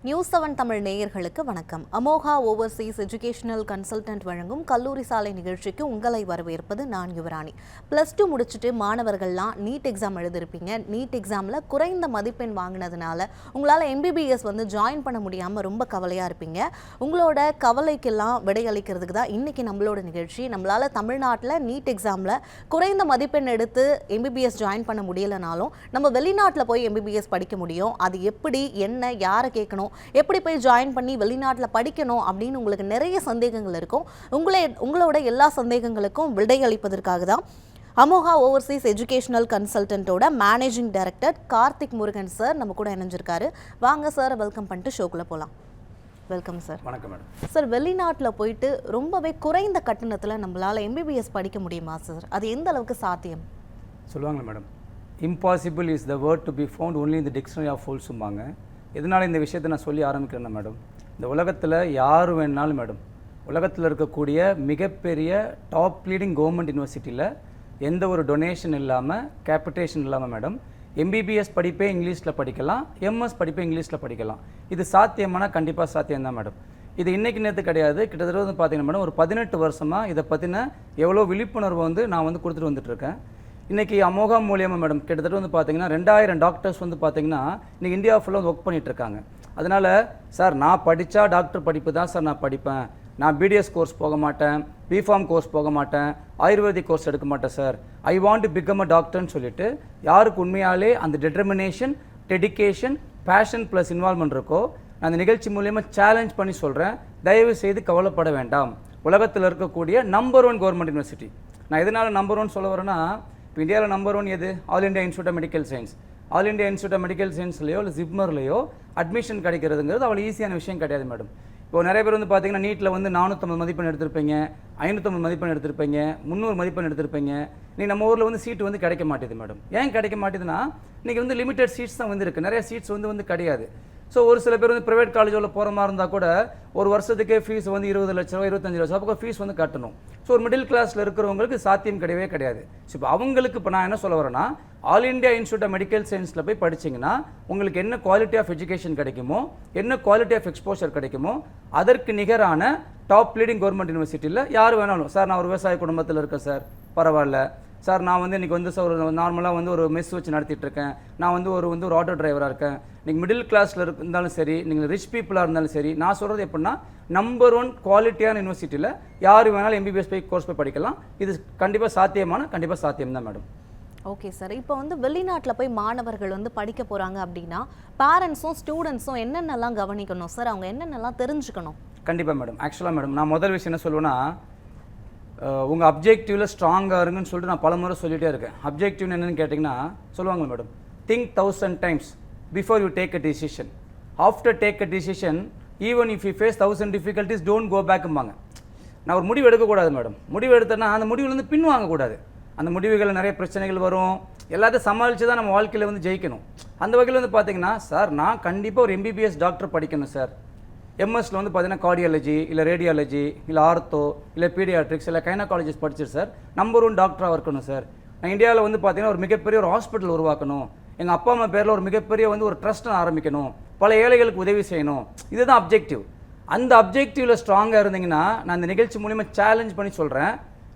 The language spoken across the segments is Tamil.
நியூஸ் 7 தமிழ் நேயர்களுக்கு வணக்கம். அமோகா ஓவர்சீஸ் எஜுகேஷனல் கன்சல்டன்ட் வழங்கும் கல்லூரி சாலை நிகழ்ச்சிக்கு உங்களை வரவேற்பது நான் யுவராணி. +2 முடிச்சுட்டு மாணவர்கள்லாம் நீட் எக்ஸாம் எழுதிருப்பீங்க. நீட் எக்ஸாமில் குறைந்த மதிப்பெண் வாங்கினதுனால உங்களால் MBBS ஜாயின் பண்ண முடியாமல் ரொம்ப கவலையாக இருப்பீங்க. உங்களோட கவலைக்கெல்லாம் விடையளிக்கிறதுக்கு தான் இன்றைக்கி நம்மளோட நிகழ்ச்சி. நம்மளால் தமிழ்நாட்டில் நீட் எக்ஸாமில் குறைந்த மதிப்பெண் எடுத்து MBBS ஜாயின் பண்ண முடியலைனாலும் நம்ம வெளிநாட்டில் போய் MBBS படிக்க முடியும். அது எப்படி, என்ன, யாரை கேட்கணும், எப்படி போய் ஜாயின் பண்ணி வெளிநாட்டில் படிக்கணும் அப்படின்னு உங்களுக்கு நிறைய சந்தேகங்கள் இருக்கும். உங்களோட எல்லா சந்தேகங்களுக்கும் விடையளிப்பதற்காக தான் அமோகா ஓவர்சீஸ் எஜுகேஷனல் கன்சல்டன்ட்டோட managing director Karthik Murugan sir நம்ம கூட இணைஞ்சிருக்காரு. வாங்க சார், வெல்கம் பண்ணிட்டு ஷோக்குள்ளே போகலாம். Welcome sir. வணக்கம் மேடம். சார், வெளிநாட்டில் போயிட்டு ரொம்பவே குறைந்த கட்டணத்தில் நம்மளால் MBBS படிக்க முடியுமா சார்? அது எந்த அளவுக்கு சாத்தியம்? சொல்லுவாங்களே madam, impossible is the word to be found only இந்த டிக்ஷனரி ஆஃப் ஃபூல்ஸும்பாங்க. எதனால் இந்த விஷயத்தை நான் சொல்லி ஆரம்பிக்கிறேன்னா மேடம், இந்த உலகத்தில் யார் வேணாலும் மேடம், உலகத்தில் இருக்கக்கூடிய மிகப்பெரிய டாப் லீடிங் கவர்மெண்ட் யூனிவர்சிட்டியில் எந்த ஒரு டொனேஷன் இல்லாமல், கேபிட்டேஷன் இல்லாமல் மேடம் MBBS படிப்பே இங்கிலீஷில் படிக்கலாம், MS படிப்பே இங்கிலீஷில் படிக்கலாம். இது சாத்தியமானால் கண்டிப்பாக சாத்தியம் தான் மேடம். இது இன்றைக்கி நேற்று கிடையாது. கிட்டத்தட்ட பார்த்தீங்கன்னா மேடம் ஒரு 18 வருஷமாக இதை பற்றின எவ்வளோ விழிப்புணர்வு நான் கொடுத்துட்டு வந்துட்டுருக்கேன். இன்றைக்கி அமோகா மூலியமாக மேடம் கிட்டத்தட்ட பார்த்தீங்கன்னா 2000 டாக்டர்ஸ் பார்த்தீங்கன்னா இன்றைக்கி இந்தியா ஃபுல்லாக ஒர்க் பண்ணிகிட்ருக்காங்க. அதனால் சார் நான் படித்தா டாக்டர் படிப்பு தான் சார் நான் படிப்பேன், நான் BDS கோர்ஸ் போக மாட்டேன், பிஃபார்ம் கோர்ஸ் போக மாட்டேன், ஆயுர்வேதிக் கோர்ஸ் எடுக்க மாட்டேன் sir, I want to become a டாக்டர்னு சொல்லிட்டு யாருக்கு உண்மையாலே அந்த determination, dedication, passion plus involvement இருக்கோ, நான் அந்த நிகழ்ச்சி மூலியமாக சேலஞ்ச் பண்ணி சொல்கிறேன், தயவு செய்து கவலைப்பட வேண்டாம். உலகத்தில் இருக்கக்கூடிய நம்பர் 1 கவர்மெண்ட் யூனிவர்சிட்டி. நான் எதனால் நம்பர் 1 சொல்ல வரேன்னா, இப்போ இந்தியாவில் நம்பர் 1 எது? All India institute of Medical Science. All India institute of Medical சயின்ஸ்லையோ இல்லை ஜிப்மர்லையோ அட்மிஷன் கிடைக்கிறதுங்கிறது அவ்வளோ ஈஸியான விஷயம் கிடையாது மேடம். இப்போ நிறைய பேர் பார்த்தீங்கன்னா நீட்டில் 450 மதிப்பெண் எடுத்திருப்பீங்க, 550 மதிப்பெண் எடுத்திருப்பீங்க, 300 மதிப்பெண் எடுத்திருப்பீங்க. நீ நம்ம ஊரில் சீட்டு கிடைக்க மாட்டேது மேடம். ஏன் கிடைக்க மாட்டேதுன்னா, இன்றைக்கி லிமிடெட் சீட்ஸ் தான் இருக்குது, நிறைய சீட்ஸ் கிடையாது. ஸோ ஒரு சில பேர் ப்ரைவேட் காலேஜில் போகிற மாதிரி இருந்தால் கூட ஒரு வருஷத்துக்கே ஃபீஸ் 20 லட்ச ரூபா, 25 லட்ச ரூபா ஃபீஸ் கட்டணும். ஸோ ஒரு மிடில் கிளாஸில் இருக்கிறவங்களுக்கு சாத்தியம் கிடையவே கிடையாது. ஸோ இப்போ அவங்களுக்கு இப்போ நான் என்ன சொல்ல வரேன்னா, all India institute of medical சயின்ஸில் போய் படிச்சிங்கன்னா உங்களுக்கு என்ன குவாலிட்டி ஆஃப் எஜுகேஷன் கிடைக்குமோ, என்ன குவாலிட்டி ஆஃப் எக்ஸ்போஷர் கிடைக்குமோ, அதற்கு நிகரான டாப் லீடிங் கவர்மெண்ட் யூனிவர்சிட்டியில் யார் வேணாலும், சார் நான் ஒரு விவசாய குடும்பத்தில் இருக்கேன் சார், பரவாயில்ல சார், நான் இன்றைக்கி சார் ஒரு நார்மலாக ஒரு மெஸ் வச்சு நடத்திட்டு இருக்கேன், நான் ஒரு ஆட்டோ டிரைவராக இருக்கேன், நீங்கள் மிடில் கிளாஸில் இருந்தாலும் சரி, நீங்கள் ரிச் பீப்புளாக இருந்தாலும் சரி, நான் சொல்கிறது எப்படின்னா நம்பர் 1 குவாலிட்டியான யூனிவர்சிட்டியில் யார் வேணாலும் MBBS கோர்ஸ் போய் படிக்கலாம். இது கண்டிப்பாக சாத்தியம் தான் மேடம். ஓகே சார், இப்போ வெளிநாட்டில் போய் மாணவர்கள் படிக்க போகிறாங்க அப்படின்னா பேரண்ட்ஸும் ஸ்டூடெண்ட்ஸும் என்னென்னலாம் கவனிக்கணும் சார்? அவங்க என்னென்னலாம் தெரிஞ்சுக்கணும்? கண்டிப்பாக மேடம். ஆக்சுவலாக மேடம் நான் முதல் விஷயம் என்ன சொல்லுவேன்னா, உங்கள் அப்ஜெக்டிவில் ஸ்ட்ராங்காக இருங்கன்னு சொல்லிட்டு நான் பல முறை சொல்லிகிட்டே இருக்கேன். அப்ஜெக்டிவ் என்னென்னு கேட்டிங்கன்னா சொல்லுவாங்க madam, think 1000 times before you take a decision. After take a decision, even if you face 1000 difficulties, don't go back ம்பாங்க. நான் ஒரு முடிவு எடுக்கக்கூடாது மேடம். முடிவு எடுத்தேன்னா அந்த முடிவுலேருந்து பின் வாங்கக்கூடாது. அந்த முடிவுகளில் நிறைய பிரச்சனைகள் வரும், எல்லாத்தையும் சமாளித்து தான் நம்ம வாழ்க்கையில் ஜெயிக்கணும். அந்த வகையில் பார்த்தீங்கன்னா, சார் நான் கண்டிப்பாக ஒரு MBBS டாக்டர் படிக்கணும் சார், MSல பார்த்தீங்கன்னா கார்டியாலஜி இல்லை ரேடியாலஜி இல்லை ஆர்த்தோ இல்லை பீடியாட்ரிக்ஸ் இல்லை கைனகாலஜிஸ்ட் படிச்சிரு சார், நம்பர் 1 டாக்டராக இருக்கணும் சார். நான் இந்தியாவில் பார்த்தீங்கன்னா ஒரு மிகப்பெரிய ஒரு ஹாஸ்பிட்டல் உருவாக்கணும், எங்கள் அப்பா அம்மா பேரில் ஒரு மிகப்பெரிய ஒரு ட்ரஸ்ட் ஆரம்பிக்கணும், பல ஏழைகளுக்கு உதவி செய்யணும். இதுதான் அப்ஜெக்டிவ். அந்த அப்ஜெக்டிவில் ஸ்ட்ராங்காக இருந்தீங்கன்னா, நான் இந்த நிகழ்ச்சி மூலிமா சேலஞ்ச் பண்ணி சொல்கிறேன்.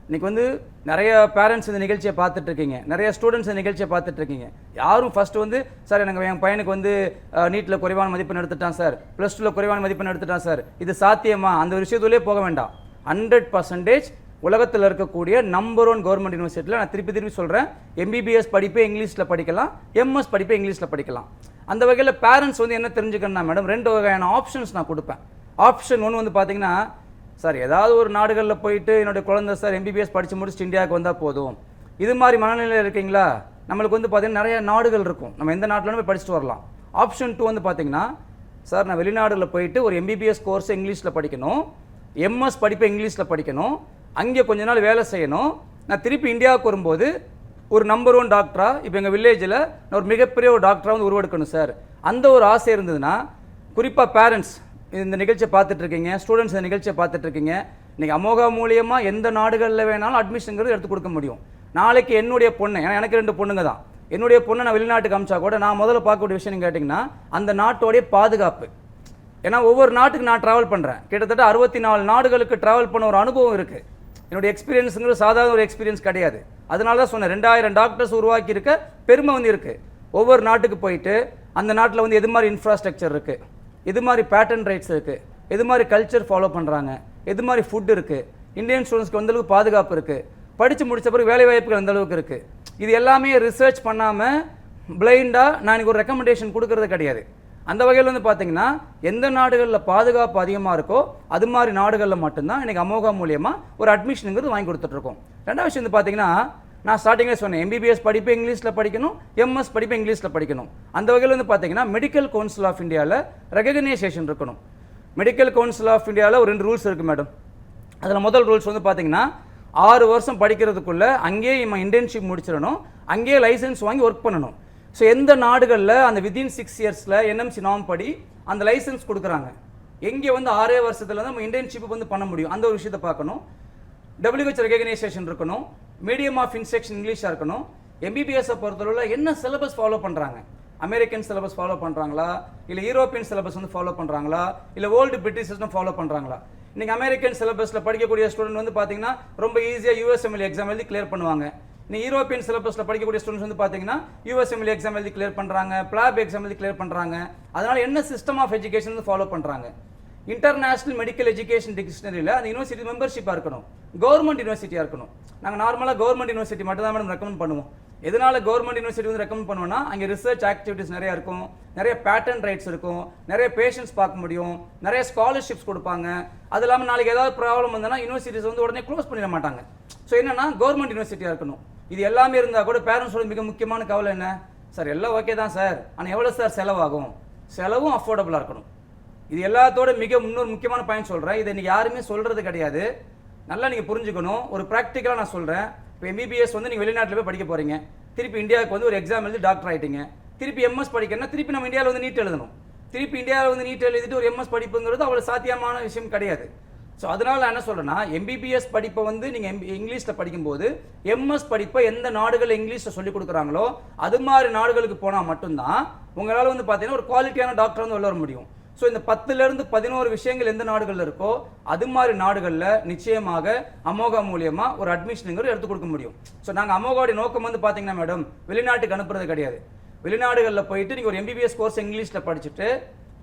இன்றைக்கி நிறைய பேரண்ட்ஸ் இந்த நிகழ்ச்சியை பார்த்துட்ருக்கீங்க, நிறைய ஸ்டூடெண்ட்ஸ் இந்த நிகழ்ச்சியை பார்த்துட்ருக்கீங்க. யாரும் ஃபஸ்ட்டு சார் எனக்கு என் பையனுக்கு நீட்டில் குறைவான மதிப்பெண் எடுத்துட்டான் சார், +2ல் குறைவான மதிப்பெண் எடுத்துட்டான் சார், இது சாத்தியமா, அந்த ஒரு விஷயத்துலேயே போக வேண்டாம். 100% உலகத்தில் இருக்கக்கூடிய நம்பர் 1 கவர்மெண்ட் யூனிவர்சிட்டியில் நான் திருப்பி சொல்கிறேன், MBBS படிப்பே இங்கிலீஷில் படிக்கலாம், MS படிப்பே இங்கிலீஷில் படிக்கலாம். அந்த வகையில் பேரண்ட்ஸ் என்ன தெரிஞ்சுக்கணும்னா மேடம், 2 வகையான ஆப்ஷன்ஸ் நான் கொடுப்பேன். ஆப்ஷன் 1 பார்த்தீங்கன்னா, சார் ஏதாவது ஒரு நாடுகளில் போயிட்டு என்னுடைய குழந்தை சார் MBBS படித்து முடிச்சுட்டு இந்தியாவுக்கு வந்தால் போதும், இது மாதிரி மனநிலையில் இருக்கீங்களா? நம்மளுக்கு பார்த்தீங்கன்னா நிறைய நாடுகள் இருக்கும், நம்ம எந்த நாட்டிலும் போய் படிச்சுட்டு வரலாம். ஆப்ஷன் 2 பார்த்தீங்கன்னா, சார் நான் வெளிநாடுகளில் போயிட்டு ஒரு MBBS கோர்ஸ் இங்கிலீஷில் படிக்கணும், MS படிப்பை இங்கிலீஷில் படிக்கணும், அங்கே கொஞ்ச நாள் வேலை செய்யணும், நான் திருப்பி இந்தியாவுக்கு வரும்போது ஒரு நம்பர் 1 டாக்டராக, இப்போ எங்கள் வில்லேஜில் நான் ஒரு மிகப்பெரிய ஒரு டாக்டராக உருவெடுக்கணும் சார், அந்த ஒரு ஆசை இருந்ததுன்னா, குறிப்பாக பேரண்ட்ஸ் இந்த நிகழ்ச்சியை பார்த்துட்ருக்கீங்க, ஸ்டூடெண்ட்ஸ் இந்த நிகழ்ச்சியை பார்த்துட்ருக்கீங்க, இன்றைக்கி அமோகா மூலியமாக எந்த நாடுகளில் வேணாலும் அட்மிஷனுங்கிறது எடுத்து கொடுக்க முடியும். நாளைக்கு என்னுடைய பொண்ணு, ஏன்னா எனக்கு 2 பொண்ணுங்க தான், என்னுடைய பொண்ணை நான் வெளிநாட்டுக்கு அமிச்சா கூட நான் முதல்ல பார்க்கக்கூடிய விஷயம் கேட்டிங்கன்னா அந்த நாட்டோடைய பாதுகாப்பு. ஏன்னா ஒவ்வொரு நாட்டுக்கு நான் ட்ராவல் பண்ணுறேன், கிட்டத்தட்ட 64 நாடுகளுக்கு ட்ராவல் பண்ண ஒரு அனுபவம் இருக்குது. என்னுடைய எக்ஸ்பீரியன்ஸுங்கிறது சாதாரண ஒரு எக்ஸ்பீரியன்ஸ் கிடையாது. அதனால தான் சொன்னேன், 2000 டாக்டர்ஸ் உருவாக்கி இருக்க பெருமை வந்து இருக்குது. ஒவ்வொரு நாட்டுக்கு போயிட்டு அந்த நாட்டில் வந்து எது மாதிரி இன்ஃப்ராஸ்ட்ரக்சர் இருக்குது, எது மாதிரி பேட்டர்ன் ரைட்ஸ் இருக்குது, எது மாதிரி கல்ச்சர் ஃபாலோ பண்ணுறாங்க, எது மாதிரி ஃபுட் இருக்குது, இந்தியன் ஸ்டூடெண்ட்ஸ்க்கு எந்த அளவுக்கு பாதுகாப்பு இருக்குது, படித்து முடித்த பிறகு வேலை வாய்ப்புகள் எந்த அளவுக்கு இருக்குது, இது எல்லாமே ரிசர்ச் பண்ணாமல் பிளைண்டாக நான் எனக்கு ஒரு ரெக்கமெண்டேஷன் கொடுக்கறது கிடையாது. அந்த வகையில் வந்து பார்த்தீங்கன்னா எந்த நாடுகளில் பாதுகாப்பு அதிகமாக இருக்கோ அது மாதிரி நாடுகளில் மட்டும்தான் எனக்கு அமோகா மூலியமாக ஒரு அட்மிஷனுங்கிறது வாங்கி கொடுத்துட்ருக்கோம். ரெண்டாவது விஷயம் வந்து பார்த்தீங்கன்னா, நான் ஸ்டார்டிங்கில் சொன்னேன், எம்பிபிஎஸ் படிப்பு இங்கிலீஷில் படிக்கணும், எம்எஸ் படிப்பு இங்கிலீஷில் படிக்கணும். அந்த வகையில் வந்து பார்த்தீங்கன்னா மெடிக்கல் கவுன்சில் ஆஃப் இந்தியாவில் ரெகக்னைசேஷன் இருக்கணும். மெடிக்கல் கவுன்சில் ஆஃப் இந்தியாவில் ஒரு 2 ரூல்ஸ் இருக்குது மேடம். அதில் முதல் ரூல்ஸ் வந்து பார்த்தீங்கன்னா 6 வருஷம் படிக்கிறதுக்குள்ளே அங்கேயே நம்ம இன்டர்ன்ஷிப் முடிச்சிடணும், அங்கேயே லைசன்ஸ் வாங்கி ஒர்க் பண்ணணும். ஸோ எந்த நாடுகளில் அந்த வித்தின் 6 இயர்ஸில் என்எம்சி நாம் படி அந்த லைசன்ஸ் கொடுக்குறாங்க, எங்கே வந்து 6 வருஷத்தில் நம்ம இன்டர்ன்ஷிப் வந்து பண்ண முடியும், அந்த ஒரு விஷயத்தை பார்க்கணும். WHO ரெகக்னைசேஷன் இருக்கணும், மீடியம் ஆஃப் இன்ஸ்ட்ரக்ஷன் இங்கிலீஷாக இருக்கணும். எம்பிபிஎஸ்ஸை பொறுத்தளவில் என்ன சிலபஸ் ஃபாலோ பண்ணுறாங்க, அமெரிக்கன் சிலபஸ் ஃபாலோ பண்ணுறாங்களா, இல்லை யூரோப்பியன் சிலபஸ் வந்து ஃபாலோ பண்ணுறாங்களா, இல்லை ஓல்டு பிரிட்டிஷ் சிஸ்டம் ஃபாலோ பண்ணுறாங்களா. இன்றைக்கி அமெரிக்கன் சிலபஸில் படிக்கக்கூடிய ஸ்டூடெண்ட் வந்து பார்த்தீங்கன்னா ரொம்ப ஈஸியாக யூஎஸ்எம்எல் எக்ஸாம் எழுதி கிளியர் பண்ணுவாங்க. நீ யூரோப்பியன் சிலபஸில் படிக்கக்கூடிய ஸ்டூடெண்ட்ஸ் வந்து பார்த்தீங்கன்னா யூஎஸ்எம்எல் எக்ஸாம் எழுதி கிளியர் பண்ணுறாங்க, பிளாப் எக்ஸாம் எழுதி கிளியர் பண்ணுறாங்க. அதனால் என்ன சிஸ்டம் ஆஃப் எஜுகேஷன் வந்து ஃபாலோ பண்ணுறாங்க. இன்டர்நேஷனல் மெடிக்கல் எஜுகேஷன் டிக்ஷனரியில் அந்த யூனிவர்சிட்டி மெம்பர்ஷிப்பாக இருக்கணும், கவர்மெண்ட் யூனிவர்சிட்டியாக இருக்கணும். நாங்கள் நார்மலாக கவர்மெண்ட் யூனிவர்சிட்டி மட்டும் தான் மேடம் ரெக்கமெண்ட் பண்ணுவோம். எதனால கவர்மெண்ட் யூனிவர்சிட்டி வந்து ரெக்கமெண்ட் பண்ணுவோம்னா, அங்கே ரிசர்ச் ஆக்டிவிட்டிஸ் நிறையா இருக்கும், நிறைய பேட்டர்ன் ரைட்ஸ் இருக்கும், நிறைய பேஷண்ட்ஸ் பார்க்க முடியும், நிறைய ஸ்காலர்ஷிப்ஸ் கொடுப்பாங்க. அது இல்லாமல் நாளைக்கு ஏதாவது ப்ராப்ளம் வந்ததுன்னா யூனிவர்சிட்டிஸ் வந்து உடனே க்ளோஸ் பண்ணிட மாட்டாங்க. ஸோ என்னன்னா கவர்மெண்ட் யூனிவர்சிட்டியாக இருக்கணும். இது எல்லாமே இருந்தால் கூட பேரண்ட்ஸோட மிக முக்கியமான கவலை என்ன, சார் எல்லாம் ஓகே தான் சார், ஆனால் எவ்வளோ சார் செலவாகும், செலவும் அஃபோர்டபுளாக இருக்கணும். இது எல்லாத்தோட இன்னொரு முக்கியமான பாயிண்ட் சொல்கிறேன், இதை நீங்கள் யாருமே சொல்கிறது கிடையாது, நல்லா நீங்கள் புரிஞ்சுக்கணும். ஒரு ப்ராக்டிக்கலாக நான் சொல்கிறேன். இப்போ எம்பிபிஎஸ் வந்து நீங்கள் வெளிநாட்டில் போய் படிக்க போகிறீங்க, திருப்பி இந்தியாவுக்கு வந்து ஒரு எக்ஸாம் எழுதி டாக்டர் ஆகிட்டீங்க, திருப்பி எம்எஸ் படிக்கணும்னா திருப்பி நம்ம இந்தியாவில் வந்து நீட் எழுதணும், திருப்பி இந்தியாவில் வந்து நீட் எழுதிட்டு ஒரு எம்எஸ் படிப்புங்கிறது அவ்வளோ சாத்தியமான விஷயம் கிடையாது. ஸோ அதனால் நான் என்ன சொல்கிறேன்னா, எம்பிபிஎஸ் படிப்பை வந்து நீங்கள் இங்கிலீஷில் படிக்கும்போது எம்எஸ் படிப்பை எந்த நாடுகள் இங்கிலீஷில் சொல்லிக் கொடுக்குறாங்களோ அது மாதிரி நாடுகளுக்கு போனால் மட்டும்தான் உங்களால் வந்து பார்த்தீங்கன்னா ஒரு குவாலிட்டியான டாக்டர் வந்து உள்ள வர முடியும். ஸோ இந்த 10லேருந்து 11 விஷயங்கள் எந்த நாடுகளில் இருக்கோ அது மாதிரி நாடுகளில் நிச்சயமாக அமோகா மூலியமாக ஒரு அட்மிஷனுங்கிறது எடுத்து கொடுக்க முடியும். ஸோ நாங்கள் அமோகாவுடைய நோக்கம் வந்து பார்த்தீங்கன்னா மேடம், வெளிநாட்டுக்கு அனுப்புறது கிடையாது. வெளிநாடுகளில் போயிட்டு நீங்கள் ஒரு எம்பிபிஎஸ் கோர்ஸ் இங்கிலீஷில் படிச்சுட்டு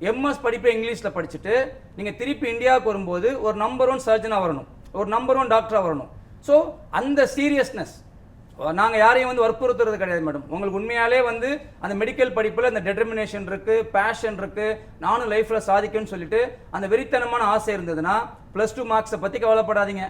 எம்எஸ் படிப்பை இங்கிலீஷில் படிச்சுட்டு நீங்கள் திருப்பி இந்தியாவுக்கு வரும்போது ஒரு நம்பர் 1 சர்ஜனாக வரணும், ஒரு நம்பர் 1 டாக்டராக வரணும். ஸோ அந்த சீரியஸ்னஸ் நாங்கள் யாரையும் வந்து வற்புறுத்துறது கிடையாது மேடம். உங்களுக்கு உண்மையாலே வந்து அந்த மெடிக்கல் படிப்பில் அந்த டெட்டர்மினேஷன் இருக்குது, பேஷன் இருக்குது, நானும் லைஃப்பில் சாதிக்கும்னு சொல்லிட்டு அந்த வெறித்தனமான ஆசை இருந்ததுன்னா +2 மார்க்ஸை பற்றி கவலைப்படாதீங்க,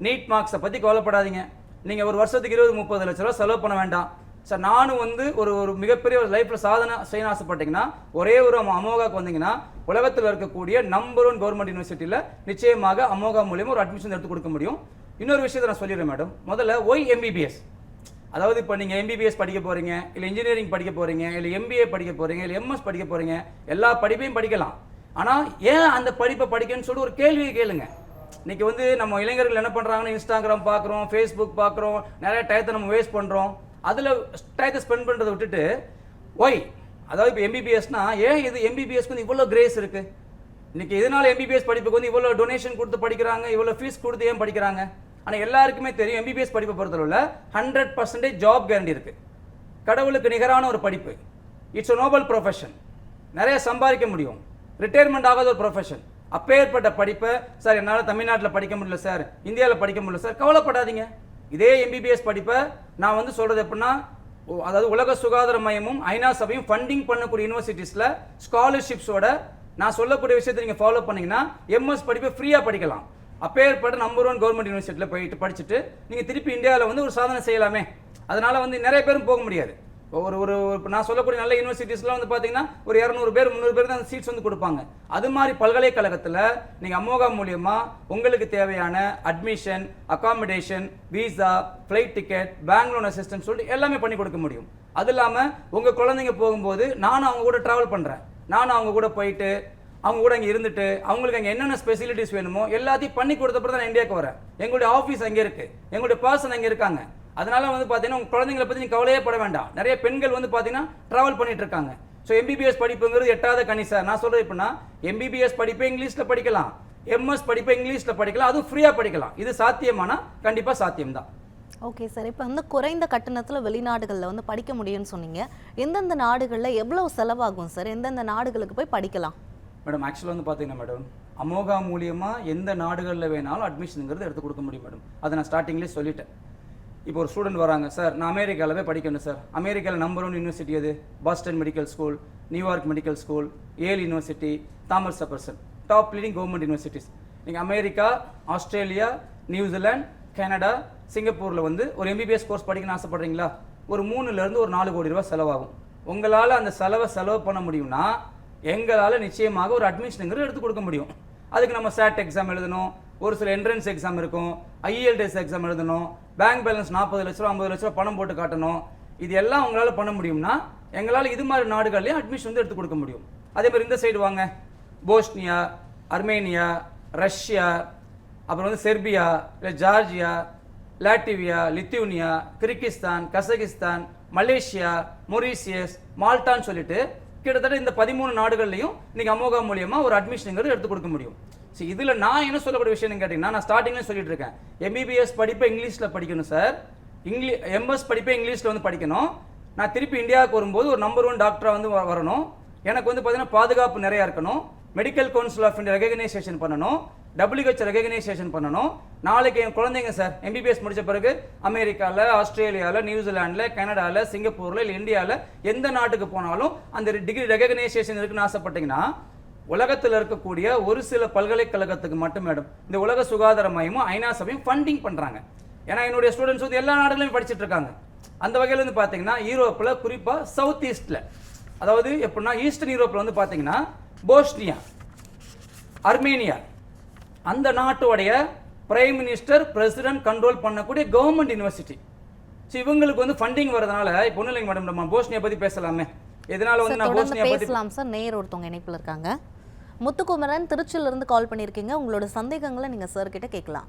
நீட் மார்க்ஸை பற்றி கவலைப்படாதீங்க. நீங்கள் ஒரு வருஷத்துக்கு 20-30 லட்ச ரூபா செலவு பண்ண வேண்டாம் சார். நானும் வந்து ஒரு மிகப்பெரிய ஒரு லைஃப்பில் சாதனை செய்ய ஆசைப்பட்டீங்கன்னா ஒரே ஒரு அமோகாவுக்கு வந்தீங்கன்னா உலகத்தில் இருக்கக்கூடிய நம்பர் 1 கவர்மெண்ட் யூனிவர்சிட்டியில் நிச்சயமாக அமோகா மூலியமாக ஒரு அட்மிஷன் எடுத்து கொடுக்க முடியும். இன்னொரு விஷயத்தை நான் சொல்லிடுறேன் மேடம். முதல்ல ஒய் எம்பிபிஎஸ், அதாவது இப்போ நீங்கள் எம்பிபிஎஸ் படிக்க போகிறீங்க, இல்லை இன்ஜினியரிங் படிக்க போகிறீங்க, இல்லை எம்பிஏ படிக்க போகிறீங்க, இல்லை எம்எஸ் படிக்க போகிறீங்க, எல்லா படிப்பையும் படிக்கலாம். ஆனால் ஏன் அந்த படிப்பை படிக்கணும்னு சொல்லி ஒரு கேள்வியை கேளுங்க. இன்றைக்கி வந்து நம்ம இளைஞர்கள் என்ன பண்ணுறாங்கன்னு இன்ஸ்டாகிராம் பார்க்குறோம், ஃபேஸ்புக் பார்க்குறோம், நிறைய டயத்தை நம்ம வேஸ்ட் பண்ணுறோம். அதில் டயத்தை ஸ்பெண்ட் பண்ணுறதை விட்டுட்டு ஒய், அதாவது இப்போ எம்பிபிஎஸ்னா ஏன் இது எம்பிபிஎஸ்க்கு வந்து இவ்வளோ கிரேஸ் இருக்குது, இன்றைக்கி எதனால எம்பிபிஎஸ் படிப்புக்கு வந்து இவ்வளோ டொனேஷன் கொடுத்து படிக்கிறாங்க, இவ்வளோ ஃபீஸ் கொடுத்து ஏன் படிக்கிறாங்க. ஆனால் எல்லாருக்குமே தெரியும் எம்பிபிஎஸ் படிப்பை பொறுத்தளவில் 100% ஜாப் கேரண்டி இருக்குது, கடவுளுக்கு நிகரான ஒரு படிப்பு, இட்ஸ் அ நோபல் ப்ரொஃபஷன், நிறைய சம்பாதிக்க முடியும், ரிட்டையர்மெண்ட் ஆகாத ஒரு ப்ரொஃபஷன். அப்பேற்பட்ட படிப்பை சார் என்னால் தமிழ்நாட்டில் படிக்க முடியல சார், இந்தியாவில் படிக்க முடியல சார், கவலைப்படாதீங்க. இதே எம்பிபிஎஸ் படிப்பை நான் வந்து சொல்கிறது எப்படின்னா, அதாவது உலக சுகாதார மையமும் ஐநா சபையும் ஃபண்டிங் பண்ணக்கூடிய யூனிவர்சிட்டிஸில் ஸ்காலர்ஷிப்ஸோட நான் சொல்லக்கூடிய விஷயத்தை நீங்கள் ஃபாலோ பண்ணிங்கன்னா எம்எஸ் படிப்பை ஃப்ரீயாக படிக்கலாம். அப்பேற்பட்ட நம்பர் 1 கவர்மெண்ட் யூனிவர்சிட்டியில் போயிட்டு படிச்சுட்டு நீங்கள் திருப்பி இந்தியாவில் வந்து ஒரு சாதனை செய்யலாமே. அதனால் வந்து நிறைய பேரும் போக முடியாது. ஒரு நான் சொல்லக்கூடிய நல்ல யூனிவர்சிட்டிஸ்லாம் வந்து பார்த்தீங்கன்னா ஒரு 200 பேர் 300 பேர் தான் சீட்ஸ் வந்து கொடுப்பாங்க. அது மாதிரி பல்கலைக்கழகத்தில் நீங்கள் அமோகா மூலியமாக உங்களுக்கு தேவையான admission, accommodation, visa, flight ticket, bank loan assistance சொல்லிட்டு எல்லாமே பண்ணி கொடுக்க முடியும். அது இல்லாமல் உங்கள் குழந்தைங்க போகும்போது நானும் அவங்க கூட ட்ராவல் பண்ணுறேன், நானும் அவங்க கூட போயிட்டு அவங்க கூட அங்கே இருந்துட்டு அவங்களுக்கு அங்கே என்னென்ன ஸ்பெசிலிட்டிஸ் வேணுமோ எல்லாத்தையும் பண்ணி கொடுத்தப்பறம் தான் நான் இந்தியாவுக்கு வரேன். எங்களுடைய ஆஃபீஸ் அங்கே இருக்குது, எங்களுடைய பர்சன் அங்கே இருக்காங்க. அதனால வந்து பார்த்தீங்கன்னா உங்கள் குழந்தைங்களை பற்றி நீங்கள் கவலையே பட வேண்டாம். நிறைய பெண்கள் வந்து பார்த்தீங்கன்னா ட்ராவல் பண்ணிட்டு இருக்காங்க. ஸோ எம்பிபிஎஸ் படிப்புங்கிறது எட்டாவது கனி சார். நான் சொல்கிறது எப்படின்னா எம்பிபிஎஸ் படிப்பை இங்கிலீஷில் படிக்கலாம், எம்எஸ் படிப்பை இங்கிலீஷில் படிக்கலாம், அதுவும் ஃப்ரீயாக படிக்கலாம். இது சாத்தியமானா கண்டிப்பாக சாத்தியம்தான். ஓகே சார், இப்போ வந்து குறைந்த கட்டணத்தில் வெளிநாடுகளில் வந்து படிக்க முடியும்னு சொன்னீங்க. எந்தெந்த நாடுகளில் எவ்வளவு செலவாகும் சார்? எந்தெந்த நாடுகளுக்கு போய் படிக்கலாம்? மேடம் ஆக்சுவலாக வந்து பார்த்தீங்கன்னா மேடம் அமோகா மூலியமாக எந்த நாடுகளில் வேணாலும் அட்மிஷனுங்கிறது எடுத்து கொடுக்க முடியும் மேடம். அதை நான் ஸ்டார்டிங்லேயே சொல்லிட்டேன். இப்போ ஒரு ஸ்டூடெண்ட் வராங்க சார், நான் அமெரிக்காவில் போய் படிக்கணும் சார். அமெரிக்காவில் நம்பர் 1 யூனிவர்சிட்டி எது? Boston medical school, New York medical school, Yale university, Thomas Jefferson, top leading government universities. நீங்கள் அமெரிக்கா, ஆஸ்திரேலியா, நியூசிலாந்து, கனடா, சிங்கப்பூரில் வந்து ஒரு எம்பிபிஎஸ் கோர்ஸ் படிக்கணும்னு ஆசைப்படுறீங்களா? ஒரு 3லேருந்து ஒரு 4 கோடி ரூபாய் செலவாகும். உங்களால் அந்த செலவு பண்ண முடியும்னா எங்களால் நிச்சயமாக ஒரு அட்மிஷனுங்கிறது எடுத்து கொடுக்க முடியும். அதுக்கு நம்ம SAT எக்ஸாம் எழுதணும், ஒரு சில என்ட்ரன்ஸ் எக்ஸாம் இருக்கும், IELTS எக்ஸாம் எழுதணும், பேங்க் பேலன்ஸ் 40 லட்ச ரூபா 50 லட்ச ரூபா பணம் போட்டு காட்டணும். இது எல்லாம் உங்களால் பண்ண முடியும்னா எங்களால் இது மாதிரி நாடுகள்லேயும் அட்மிஷன் வந்து எடுத்து கொடுக்க முடியும். அதே மாதிரி இந்த சைடு வாங்க, போஸ்னியா, அர்மேனியா, ரஷ்யா, அப்புறம் வந்து செர்பியா, இல்லை Georgia, Latvia, Lithuania, Kyrgyzstan, Kazakhstan, Malaysia, Mauritius, மால்டான்னு சொல்லிட்டு கிட்டத்தட்ட இந்த 13 நாடுகள்லையும் நீங்கள் அமோகா மூலியமாக ஒரு அட்மிஷனுங்கிறது எடுத்து கொடுக்க முடியும். சரி, இதில் நான் என்ன சொல்லக்கூடிய விஷயம்னு கேட்டிங்கன்னா, நான் ஸ்டார்டிங்லேயே சொல்லிட்டு இருக்கேன், எம்பிபிஎஸ் படிப்பை இங்கிலீஷில் படிக்கணும் சார், எம்எஸ் படிப்பை இங்கிலீஷில் வந்து படிக்கணும். நான் திருப்பி இந்தியாவுக்கு வரும்போது ஒரு நம்பர் 1 டாக்டராக வந்து வரணும். எனக்கு வந்து பார்த்தீங்கன்னா பாதுகாப்பு நிறையா இருக்கணும், medical council of India recognition பண்ணணும், WHO ரெகக்னைசேஷன் பண்ணணும். நாளைக்கு என் குழந்தைங்க சார் எம்பிபிஎஸ் முடித்த பிறகு அமெரிக்காவில், ஆஸ்திரேலியாவில், நியூசிலாண்டில், கனடாவில், சிங்கப்பூரில், இல்லை இந்தியாவில் எந்த நாட்டுக்கு போனாலும் அந்த டிகிரி ரெகக்னைசேஷன் இருக்குன்னு ஆசைப்பட்டீங்கன்னா உலகத்தில் இருக்கக்கூடிய ஒரு சில பல்கலைக்கழகத்துக்கு மட்டும் மேடம் இந்த உலக சுகாதார மையமும் ஐநா சபையும் ஃபண்டிங் பண்ணுறாங்க. ஏன்னா என்னுடைய ஸ்டூடெண்ட்ஸ் வந்து எல்லா நாடுகளையும் படிச்சுட்டு இருக்காங்க. அந்த வகையில் வந்து பார்த்தீங்கன்னா யூரோப்பில், குறிப்பாக சவுத் ஈஸ்டில், அதாவது எப்படின்னா ஈஸ்டர்ன் யூரோப்பில் வந்து பார்த்தீங்கன்னா போஸ்னியா, அர்மேனியா, அந்த நாட்டுடைய பிரைம் மினிஸ்டர், பிரசிடென்ட் கண்ட்ரோல் பண்ணக்கூடிய கவர்மெண்ட் யூனிவர்சிட்டி. ஸோ இவங்களுக்கு வந்து ஃபண்டிங் வரதுனால இப்போ ஒன்றும் இல்லைங்க மேடம், நம்ம போஸ்னியா பற்றி பேசலாமே. எதனால வந்து நான் போஸ்னியா பற்றி பேசலாம் சார். நேர் ஒருத்தவங்க இணைப்பில் இருக்காங்க. முத்துக்குமரன், திருச்சியிலிருந்து கால் பண்ணியிருக்கீங்க. உங்களோட சந்தேகங்களை நீங்கள் சார் கிட்ட கேட்கலாம்.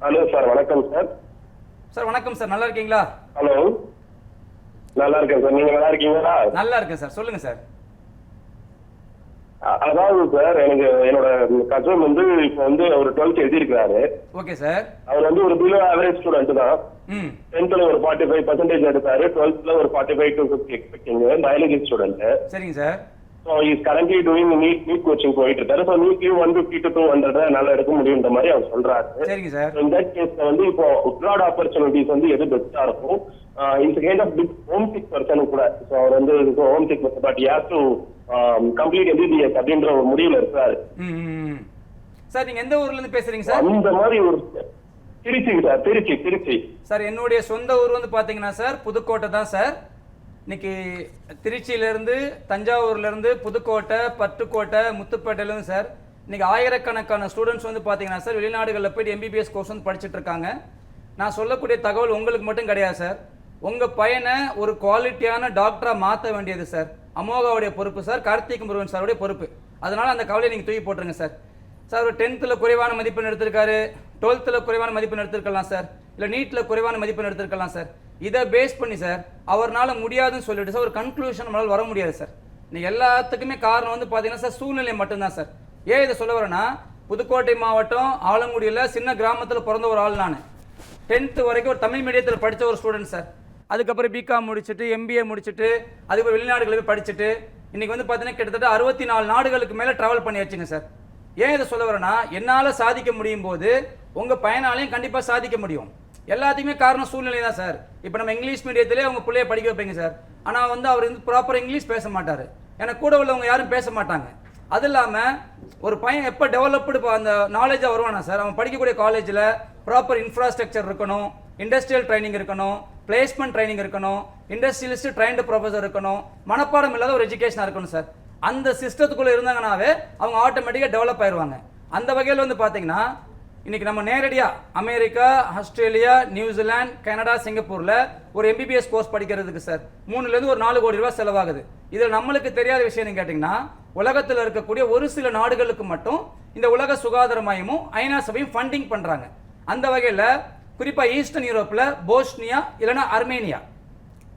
ஹலோ சார், வணக்கம் சார். சார் வணக்கம் சார், நல்லா இருக்கீங்களா? ஹலோ, நல்லா இருக்கேன் சார். நீங்க நல்லா இருக்கீங்களா? நல்லா இருக்கேன் சார், சொல்லுங்க சார். அதாவது சார், எனக்கு என்னோட கசன் வந்து இப்போ வந்து அவர் 12th எழுதியிருக்கிறாரு. Okay sir. அவர் வந்து ஒரு பிலோ ஆவரேஜ் ஸ்டூடெண்ட் தான். 10th ஒரு 45% எடுத்தாரு, 12th ஒரு 45 to 50 எக்ஸ்பெக்டிங், பயாலஜி ஸ்டூடெண்ட். சரிங்க sir. So is currently doing NEET coaching போயிட்டு இருக்காரு. ஸோ நீட்லயும் 150 to 200 நல்லா எடுக்க முடியுன்ற மாதிரி அவர் சொல்றாரு. சரிங்க சார். இந்த கேஸ்ல வந்து இப்போ அப்ராட் ஆப்பர்ச்சுனிட்டிஸ் வந்து எது பெஸ்டா இருக்கும்? It's kind of big home sick person கூட. ஸோ அவர் வந்து home sick but has to complete MBBS அப்படின்ற ஒரு முடிவுல இருக்காரு. சார் நீங்க எந்த ஊர்ல இருந்து பேசுறீங்க சார்? அந்த மாதிரி ஒரு திருச்சி சார். திருச்சி சார். என்னுடைய சொந்த ஊர் வந்து பாத்தீங்கன்னா சார் புதுக்கோட்டை தான் சார். இன்னைக்கு திருச்சியிலேருந்து, தஞ்சாவூர்லேருந்து, புதுக்கோட்டை, பட்டுக்கோட்டை, முத்துப்பேட்டையிலேருந்து சார் இன்னைக்கு ஆயிரக்கணக்கான ஸ்டூடெண்ட்ஸ் வந்து பார்த்தீங்கன்னா சார் வெளிநாடுகளில் போய்ட்டு எம்பிபிஎஸ் கோர்ஸ் வந்து படிச்சுட்டு இருக்காங்க. நான் சொல்லக்கூடிய தகவல் உங்களுக்கு மட்டும் கிடையாது சார், உங்கள் பையனை ஒரு குவாலிட்டியான டாக்டராக மாற்ற வேண்டியது சார் அமோகாவுடைய பொறுப்பு சார், கார்த்திக் முருகன் சாருடைய பொறுப்பு. அதனால் அந்த கவலையை நீங்கள் தூக்கி போட்டுருங்க சார். சார் ஒரு 10th குறைவான மதிப்பெண் எடுத்திருக்காரு, 12th குறைவான மதிப்பெண் எடுத்திருக்கலாம் சார், இல்லை நீட்டில் குறைவான மதிப்பெண் எடுத்திருக்கலாம் சார். இதை பேஸ் பண்ணி சார் அவர்னால முடியாதுன்னு சொல்லிட்டு சார் ஒரு கன்க்ளூஷன் நம்மளால் வர முடியாது சார். இன்னைக்கு எல்லாத்துக்குமே காரணம் வந்து பார்த்தீங்கன்னா சார் சூழ்நிலை மட்டும்தான் சார். ஏன் இதை சொல்ல வரேன்னா, புதுக்கோட்டை மாவட்டம் ஆலங்குடியில் சின்ன கிராமத்தில் பிறந்த ஒரு ஆள் நான். 10th வரைக்கும் ஒரு தமிழ் மீடியத்தில் படித்த ஒரு ஸ்டூடெண்ட் சார். அதுக்கப்புறம் பிகாம் முடிச்சுட்டு, MBA முடிச்சுட்டு, அதுக்கப்புறம் வெளிநாடுகளில் போய் படிச்சுட்டு இன்னைக்கு வந்து பார்த்தீங்கன்னா கிட்டத்தட்ட 64 நாடுகளுக்கு மேலே ட்ராவல் பண்ணி வச்சுங்க சார். ஏன் இதை சொல்ல வரேன்னா, என்னால் சாதிக்க முடியும் போது உங்கள் பையனாலையும் கண்டிப்பாக சாதிக்க முடியும். எல்லாத்துக்குமே காரணம் சூழ்நிலை தான் சார். இப்போ நம்ம இங்கிலீஷ் மீடியத்திலே அவங்க பிள்ளைய படிக்க வைப்பீங்க சார், ஆனால் வந்து அவர் வந்து ப்ராப்பர் இங்கிலீஷ் பேச மாட்டார், எனக்கு கூட உள்ளவங்க யாரும் பேச மாட்டாங்க. அது இல்லாமல் ஒரு பையன் எப்போ டெவலப்டு அந்த நாலேஜாக வருவானா சார், அவன் படிக்கக்கூடிய காலேஜில் ப்ராப்பர் இன்ஃப்ராஸ்ட்ரக்சர் இருக்கணும், இண்டஸ்ட்ரியல் ட்ரைனிங் இருக்கணும், பிளேஸ்மெண்ட் ட்ரைனிங் இருக்கணும், இண்டஸ்ட்ரியலிஸ்ட் ட்ரைன்டு ப்ரொஃபஸர் இருக்கணும், மனப்பாடம் இல்லாத ஒரு எஜுகேஷனாக இருக்கணும் சார். அந்த சிஸ்டத்துக்குள்ளே இருந்தாங்கனாவே அவங்க ஆட்டோமேட்டிக்காக டெவலப் ஆயிடுவாங்க. அந்த வகையில் வந்து பார்த்தீங்கன்னா இன்னைக்கு நம்ம நேரடியாக அமெரிக்கா, ஆஸ்திரேலியா, நியூசிலாந்து, கனடா, சிங்கப்பூரில் ஒரு MBBS கோர்ஸ் படிக்கிறதுக்கு சார் 3லேருந்து ஒரு 4 கோடி ரூபாய் செலவாகுது. இதில் நம்மளுக்கு தெரியாத விஷயம் கேட்டிங்கன்னா, உலகத்தில் இருக்கக்கூடிய ஒரு சில நாடுகளுக்கு மட்டும் இந்த உலக சுகாதார மையமும் ஐநா சபையும் ஃபண்டிங் பண்ணுறாங்க. அந்த வகையில் குறிப்பாக ஈஸ்டர்ன் யூரோப்பில் போஸ்னியா இல்லைனா அர்மேனியா,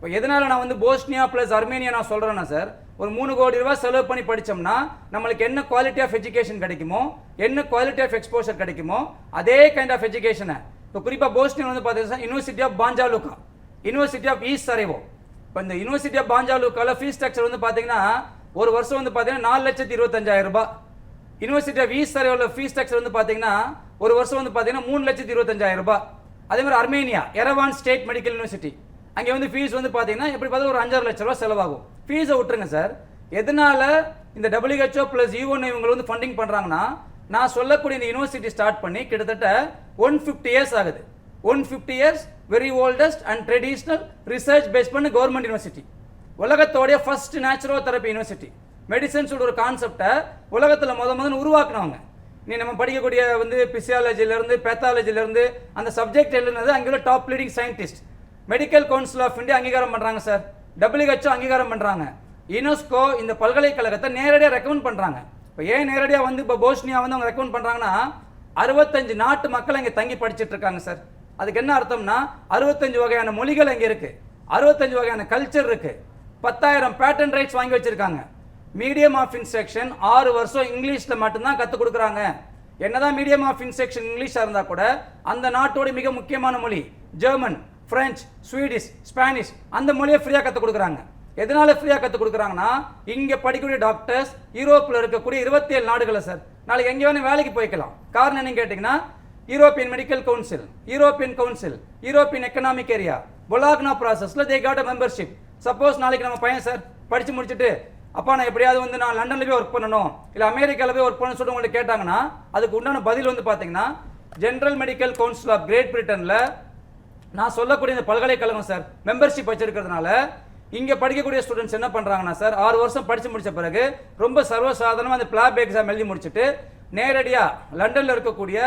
இப்போ எதனால் நான் வந்து போஸ்னியா ப்ளஸ் அர்மேனியா நான் சொல்கிறேன்னா சார், ஒரு 3 கோடி ரூபாய் செலவு பண்ணி படித்தோம்னா நம்மளுக்கு என்ன குவாலிட்டி ஆஃப் எஜுகேஷன் கிடைக்குமோ, என்ன குவாலிட்டி ஆஃப் எக்ஸ்போஷர் கிடைக்குமோ அதே கைண்ட் ஆஃப் எஜுகேஷனை இப்போ குறிப்பாக போஸ்னியா வந்து பார்த்தீங்கன்னா university of Banja Luka, university of east Sarajevo. இப்போ இந்த யூனிவர்சிட்டி ஆஃப் பாஞ்சாலுக்கால ஃபீஸ் ஸ்ட்ரக்சர் வந்து பார்த்தீங்கன்னா ஒரு வருஷம் வந்து பார்த்தீங்கன்னா 4,25,000 ரூபாய். யூனிவர்சிட்டி ஆஃப் ஈஸ்ட் சரேவோட ஃபீஸ் ஸ்ட்ரக்சர் வந்து பார்த்தீங்கன்னா ஒரு வருஷம் வந்து பார்த்தீங்கன்னா 3,25,000 ரூபாய். அதே மாதிரி அர்மேனியா எரவான் ஸ்டேட் மெடிக்கல் யூனிவர்சிட்டி, அங்கே வந்து ஃபீஸ் வந்து பார்த்தீங்கன்னா எப்படி பார்த்தா ஒரு 5,6 லட்ச ரூபா செலவாகும். ஃபீஸை விட்டுருங்க சார். எதனால இந்த WHO ப்ளஸ் UN இவங்க வந்து ஃபண்டிங் பண்ணுறாங்கன்னா, நான் சொல்லக்கூடிய இந்த யூனிவர்சிட்டி ஸ்டார்ட் பண்ணி கிட்டத்தட்ட 150 இயர்ஸ் ஆகுது. 150 years very oldest and traditional research base பண்ண கவர்மெண்ட் யூனிவர்சிட்டி. உலகத்தோடைய first naturopathy university. Medicines ஒரு கான்செப்டை உலகத்தில் முதல்ல உருவாக்குனவங்க. நீ நம்ம படிக்கக்கூடிய வந்து பிசியாலஜிலேருந்து பேத்தாலஜிலேருந்து அந்த சப்ஜெக்ட் எழுதுனது அங்கே உள்ள top leading scientist. Medical council of India அங்கீகாரம் பண்ணுறாங்க சார், WHO அங்கீகாரம் பண்ணுறாங்க, யுனெஸ்கோ இந்த பல்கலைக்கழகத்தை நேரடியாக ரெக்கமெண்ட் பண்ணுறாங்க. இப்போ ஏன் நேரடியாக வந்து இப்போ போஸ்னியா வந்து அவங்க ரெக்கமெண்ட் பண்ணுறாங்கன்னா 65 நாட்டு மக்கள் இங்கே தங்கி படிச்சுட்டு இருக்காங்க சார். அதுக்கு என்ன அர்த்தம்னா 65 வகையான மொழிகள் அங்கே இருக்குது, 65 வகையான கல்ச்சர் இருக்குது, 10,000 பேட்டன் ரைட்ஸ் வாங்கி வச்சிருக்காங்க. மீடியம் ஆஃப் இன்ஸ்ட்ரக்ஷன் 6 வருஷம் இங்கிலீஷில் மட்டும்தான் கற்றுக் கொடுக்குறாங்க. என்னதான் மீடியம் ஆஃப் இன்ஸ்ட்ரக்ஷன் இங்கிலீஷாக இருந்தால் கூட அந்த நாட்டோட மிக முக்கியமான மொழி ஜெர்மன், பிரெஞ்சு, ஸ்வீடிஷ், ஸ்பானிஷ் அந்த மொழியை ஃப்ரீயாக கற்றுக் கொடுக்குறாங்க. எதனால ஃப்ரீயாக கற்றுக் கொடுக்குறாங்கன்னா இங்கே படிக்கக்கூடிய டாக்டர்ஸ் யூரோப்பில் இருக்கக்கூடிய 27 நாடுகளை சார் நாளைக்கு எங்கே வேணும் வேலைக்கு போய்க்கலாம். காரணம் என்னன்னு கேட்டிங்கன்னா European medical council, European council, European economic area, Bologna ப்ராசஸில் they got a membership. Suppose நாளைக்கு நம்ம பையன் சார் படித்து முடிச்சுட்டு அப்பா நான் எப்படியாவது வந்து நான் லண்டனில் போய் ஒர்க் பண்ணணும் இல்லை அமெரிக்காவில் போய் ஒர்க் பண்ணணும்னு சொல்லிட்டு உங்களுக்கு கேட்டாங்கன்னா அதுக்கு உண்டான பதில் வந்து பார்த்தீங்கன்னா general medical council of great பிரிட்டனில் நான் சொல்லக்கூடிய இந்த பல்கலைக்கழகம் சார் மெம்பர்ஷிப் வச்சிருக்கிறதுனால இங்கே படிக்கக்கூடிய ஸ்டூடெண்ட்ஸ் என்ன பண்ணுறாங்கன்னா சார் 6 வருஷம் படித்து முடித்த பிறகு ரொம்ப சர்வசாதாரணமாக அந்த பிளாப் எக்ஸாம் எழுதி முடிச்சுட்டு நேரடியாக லண்டனில் இருக்கக்கூடிய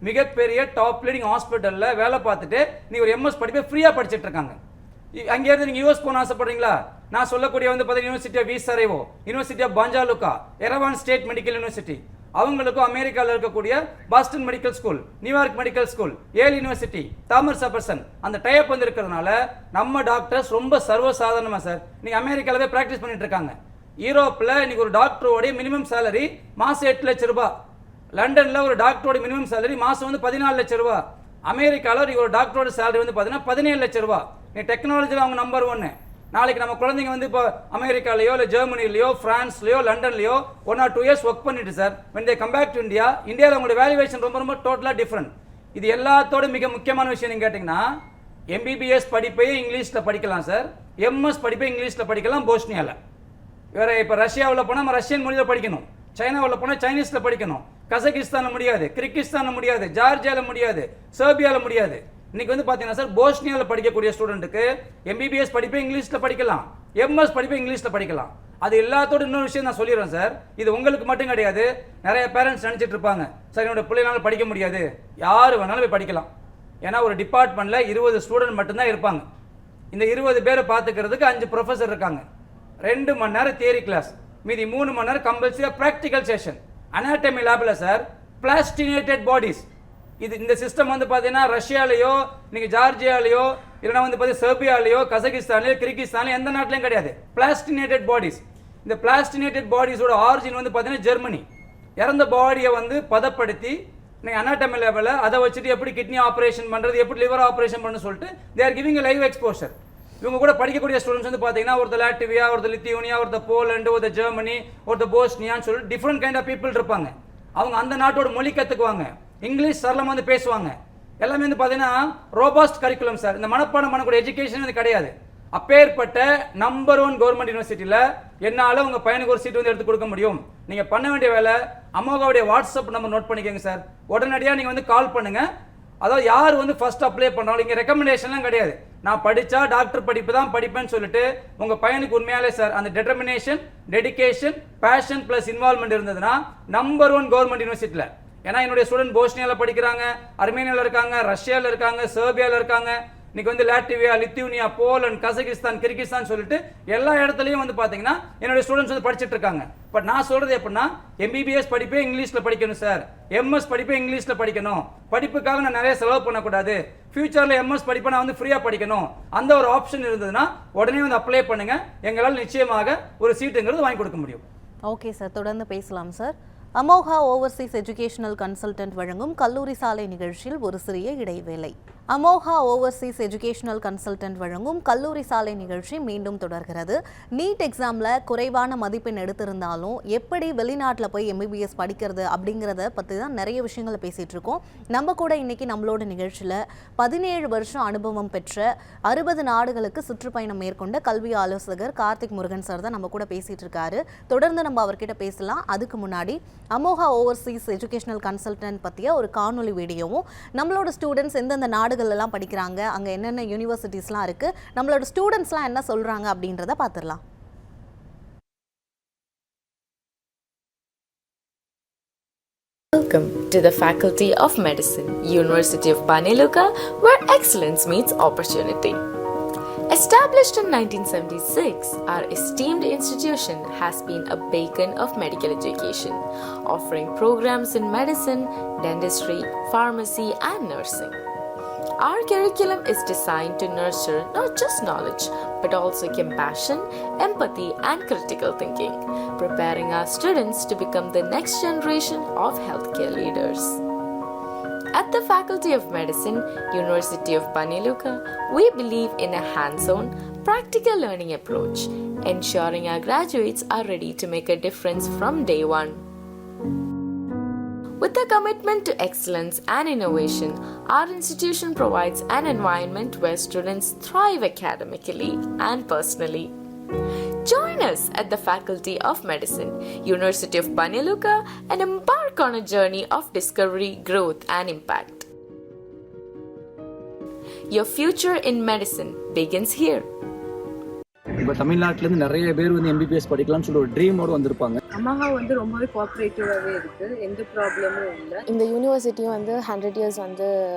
மிகப்பெரிய டாப் லீடிங் ஹாஸ்பிட்டலில் வேலை பார்த்துட்டு நீங்கள் ஒரு MS படிப்பை ஃப்ரீயாக படிச்சுட்டு இருக்காங்க. அங்கேருந்து நீங்கள் US போன ஆசைப்படுறீங்களா? நான் சொல்லக்கூடிய வந்து பார்த்தீங்கன்னா university of east Sarajevo, university of Banja Luka, Yerevan state medical university, அவங்களுக்கும் அமெரிக்காவில் இருக்கக்கூடிய Boston medical school, New York medical school, Yale university, Thomas Jefferson அந்த டைப் வந்து இருக்கிறதுனால நம்ம டாக்டர்ஸ் ரொம்ப சர்வசாதாரணமாக சார் நீங்கள் அமெரிக்காவில் போய் ப்ராக்டிஸ் பண்ணிட்டு இருக்காங்க. யூரோப்பில் இன்னைக்கு ஒரு டாக்டரோடைய மினிமம் சேலரி மாதம் 8 லட்ச ரூபா, லண்டனில் ஒரு டாக்டரோட மினிமம் சேலரி மாதம் வந்து 14 லட்ச ரூபா, அமெரிக்காவில் ஒரு டாக்டரோட சேலரி வந்து பார்த்தீங்கன்னா 17 லட்ச ரூபா. நீ டெக்னாலஜியில் அவங்க நம்பர் 1. நாளைக்கு நம்ம குழந்தைங்க வந்து இப்போ அமெரிக்காலையோ இல்லை ஜெர்மனிலையோ ஃப்ரான்ஸ்லையோ லண்டன்லையோ 1 or 2 years ஒர்க் பண்ணிட்டு sir when they come back to India, இந்தியாவில் உங்களோட வேல்யூவேஷன் ரொம்ப ரொம்ப டோட்டலாக டிஃப்ரெண்ட். இது எல்லாத்தோட மிக முக்கியமான விஷயம் நீங்கள் கேட்டிங்கன்னா MBBS படிப்பையும் இங்கிலீஷில் படிக்கலாம் சார், MS படிப்பை இங்கிலீஷில் படிக்கலாம் போஸ்னியாவில். வேறு இப்போ ரஷ்யாவில் போனால் நம்ம ரஷ்யன் மொழியில் படிக்கணும், சைனாவில் போனால் சைனீஸில் படிக்கணும், கசகிஸ்தானில் முடியாது, கிர்கிஸ்தானில் முடியாது, ஜார்ஜியாவில் முடியாது, சர்பியாவில் முடியாது. இன்னைக்கு வந்து பார்த்தீங்கன்னா சார் போஸ்னியாவில் படிக்கக்கூடிய ஸ்டூடெண்ட்டுக்கு MBBS படிப்பை இங்கிலீஷில் படிக்கலாம், MS படிப்பை இங்கிலீஷில் படிக்கலாம். அது எல்லாத்தோட இன்னொரு விஷயம் நான் சொல்லிடுறேன் சார், இது உங்களுக்கு மட்டும் கிடையாது. நிறைய பேரண்ட்ஸ் நினச்சிட்டு இருப்பாங்க சார் என்னோட பிள்ளைனால படிக்க முடியாது, யார் வேணாலும் போய் படிக்கலாம். ஏன்னா ஒரு டிபார்ட்மெண்ட்டில் 20 ஸ்டூடெண்ட் மட்டும்தான் இருப்பாங்க. இந்த 20 பேரை பார்த்துக்கிறதுக்கு 5 ப்ரொஃபஸர் இருக்காங்க. 2 மணி நேரம் தியரி கிளாஸ், மீதி 3 மணி நேரம் கம்பல்சரியாக ப்ராக்டிக்கல் செஷன். அனாட்டமி லேபில் சார் பிளாஸ்டினேட்டட் பாடிஸ். இது இந்த சிஸ்டம் வந்து பார்த்தீங்கன்னா ரஷ்யாலேயோ நீங்கள் ஜார்ஜியாலேயோ இல்லைனா வந்து பார்த்தீங்கன்னா செர்பியாலேயோ கசகிஸ்தான்லையோ கிர்கிஸ்தான்லையோ எந்த நாட்டிலையும் கிடையாது பிளாஸ்டினேட்டட் பாடிஸ். இந்த பிளாஸ்டினேட்டட் பாடிஸோட ஆரிஜின் வந்து பார்த்தீங்கன்னா ஜெர்மனி. இறந்த பாடியை வந்து பதப்படுத்தி நீங்கள் அனாட்டமி லெவலில் அதை வச்சுட்டு எப்படி கிட்னி ஆப்ரேஷன் பண்ணுறது, எப்படி லிவர் ஆப்ரேஷன் பண்ணு சொல்லிட்டு they are giving live exposure. இவங்க கூட படிக்கக்கூடிய ஸ்டூடெண்ட்ஸ் வந்து பார்த்தீங்கன்னா ஒருத்தர் லாட்வியா, ஒருத்தர் லித்தியோனியா, ஒருத்தர் போலண்டு, ஒருத்தர் ஜெர்மனி, ஒருத்தர் போஸ்னியான்னு சொல்லிட்டு டிஃப்ரெண்ட் கைண்ட் ஆஃப் பீப்புள் இருப்பாங்க. அவங்க அந்த நாட்டோட மொழி கற்றுக்குவாங்க, இங்கிலீஷ் சரளமாக வந்து பேசுவாங்க. எல்லாமே வந்து பார்த்தீங்கன்னா ரோபாஸ்ட் கரிக்குலம் சார். இந்த மனப்பாடம் பண்ணக்கூடிய எஜுகேஷன் வந்து கிடையாது. அப்பேற்பட்ட நம்பர் 1 கவர்மெண்ட் யூனிவர்சிட்டியில் என்னால் உங்கள் பையனுக்கு ஒரு சீட் வந்து எடுத்து கொடுக்க முடியும். நீங்கள் பண்ண வேண்டிய வேலை அமோகாவுடைய வாட்ஸ்அப் நம்பர் நோட் பண்ணிக்கோங்க சார். உடனடியாக நீங்கள் வந்து கால் பண்ணுங்கள். அதாவது யார் வந்து ஃபர்ஸ்ட் அப்ளை பண்ணுறாங்க, இங்கே ரெக்கமெண்டேஷன்லாம் கிடையாது. நான் படித்தா டாக்டர் படிப்பு தான் படிப்பேன்னு சொல்லிட்டு உங்கள் பையனுக்கு உண்மையாலே சார் அந்த determination, dedication, passion plus involvement இருந்ததுன்னா நம்பர் 1 கவர்மெண்ட் யூனிவர்சிட்டியில். ஏன்னா என்னுடைய ஸ்டூடெண்ட் போஸ்னியாவில் படிக்கிறாங்க, அர்மேனியாவில் இருக்காங்க, ரஷ்யாவில் இருக்காங்க, செர்பியாவில் இருக்காங்க, இன்னைக்கு வந்து Latvia, Lithuania, Poland, Kazakhstan, Kyrgyzstan சொல்லிட்டு எல்லா இடத்துலையும் வந்து பார்த்தீங்கன்னா என்னுடைய ஸ்டூடெண்ட்ஸ் வந்து படிச்சுட்டு இருக்காங்க. பட் நான் சொல்றது எப்படின்னா, எம்பிபிஎஸ் படிப்பே இங்கிலீஷில் படிக்கணும் சார், எம்எஸ் படிப்பே இங்கிலீஷில் படிக்கணும், படிப்புக்காக நான் நிறைய செலவு பண்ணக்கூடாது, ஃபியூச்சரில் எம்எஸ் படிப்பை நான் வந்து ஃப்ரீயாக படிக்கணும், அந்த ஒரு ஆப்ஷன் இருந்ததுன்னா உடனே வந்து அப்ளை பண்ணுங்க. எங்களால் நிச்சயமாக ஒரு சீட்டுங்கிறது வாங்கி கொடுக்க முடியும். ஓகே சார், தொடர்ந்து பேசலாம் சார். அமோகா ஓவர்சீஸ் எஜுகேஷனல் கன்சல்டன்ட் வழங்கும் கல்லூரி சாலை நிகழ்ச்சியில் ஒரு சிறிய இடைவேளை. அமோகா ஓவர்சீஸ் எஜுகேஷனல் கன்சல்டன்ட் வழங்கும் கல்லூரி சாலை நிகழ்ச்சி மீண்டும் தொடர்கிறது. நீட் எக்ஸாமில் குறைவான மதிப்பெண் எடுத்திருந்தாலும் எப்படி வெளிநாட்டில் போய் எம்பிபிஎஸ் படிக்கிறது அப்படிங்கிறத பற்றி தான் நிறைய விஷயங்களை பேசிகிட்டு இருக்கோம். நம்ம கூட இன்னைக்கு நம்மளோட நிகழ்ச்சியில் 17 வருஷம் அனுபவம் பெற்ற 60 நாடுகளுக்கு சுற்றுப்பயணம் மேற்கொண்ட கல்வி ஆலோசகர் கார்த்திக் முருகன் சார் தான் நம்ம கூட பேசிகிட்டு இருக்காரு. தொடர்ந்து நம்ம அவர்கிட்ட பேசலாம். அதுக்கு முன்னாடி அமோகா ஓவர்சீஸ் எஜுகேஷனல் கன்சல்டன்ட் பற்றிய ஒரு காணொலி வீடியோவும், நம்மளோட ஸ்டூடெண்ட்ஸ் எந்தெந்த நாடுகள்லாம் படிக்கிறாங்க, அங்கே என்னென்ன யூனிவர்சிட்டிஸ்லாம் இருக்குது, நம்மளோட ஸ்டூடெண்ட்ஸ்லாம் என்ன சொல்கிறாங்க அப்படின்றத பார்த்துடலாம். Welcome to the Faculty of Medicine, University of Banja Luka, where excellence meets opportunity. Established in 1976, our esteemed institution has been a beacon of medical education, offering programs in medicine, dentistry, pharmacy, and nursing. Our curriculum is designed to nurture not just knowledge, but also compassion, empathy, and critical thinking, preparing our students to become the next generation of healthcare leaders. At the Faculty of Medicine, University of Banja Luka, we believe in a hands-on, practical learning approach, ensuring our graduates are ready to make a difference from day one. With a commitment to excellence and innovation, our institution provides an environment where students thrive academically and personally. Join us at the Faculty of Medicine, University of Banja Luka, and embark on a journey of discovery, growth, and impact. Your future in medicine begins here. இப்போ தமிழ்நாட்டிலேருந்து நிறைய பேர் வந்து எம்பிபிஎஸ் படிக்கலாம்னு சொல்லி ஒரு ட்ரீமோடு வந்திருப்பாங்க. அமோகா வந்து ரொம்பவே கோஆப்ரேட்டிவாகவே இருக்குது, எந்த ப்ராப்ளமும் இல்லை. இந்த யூனிவர்சிட்டியும் வந்து 100 இயர்ஸ் வந்து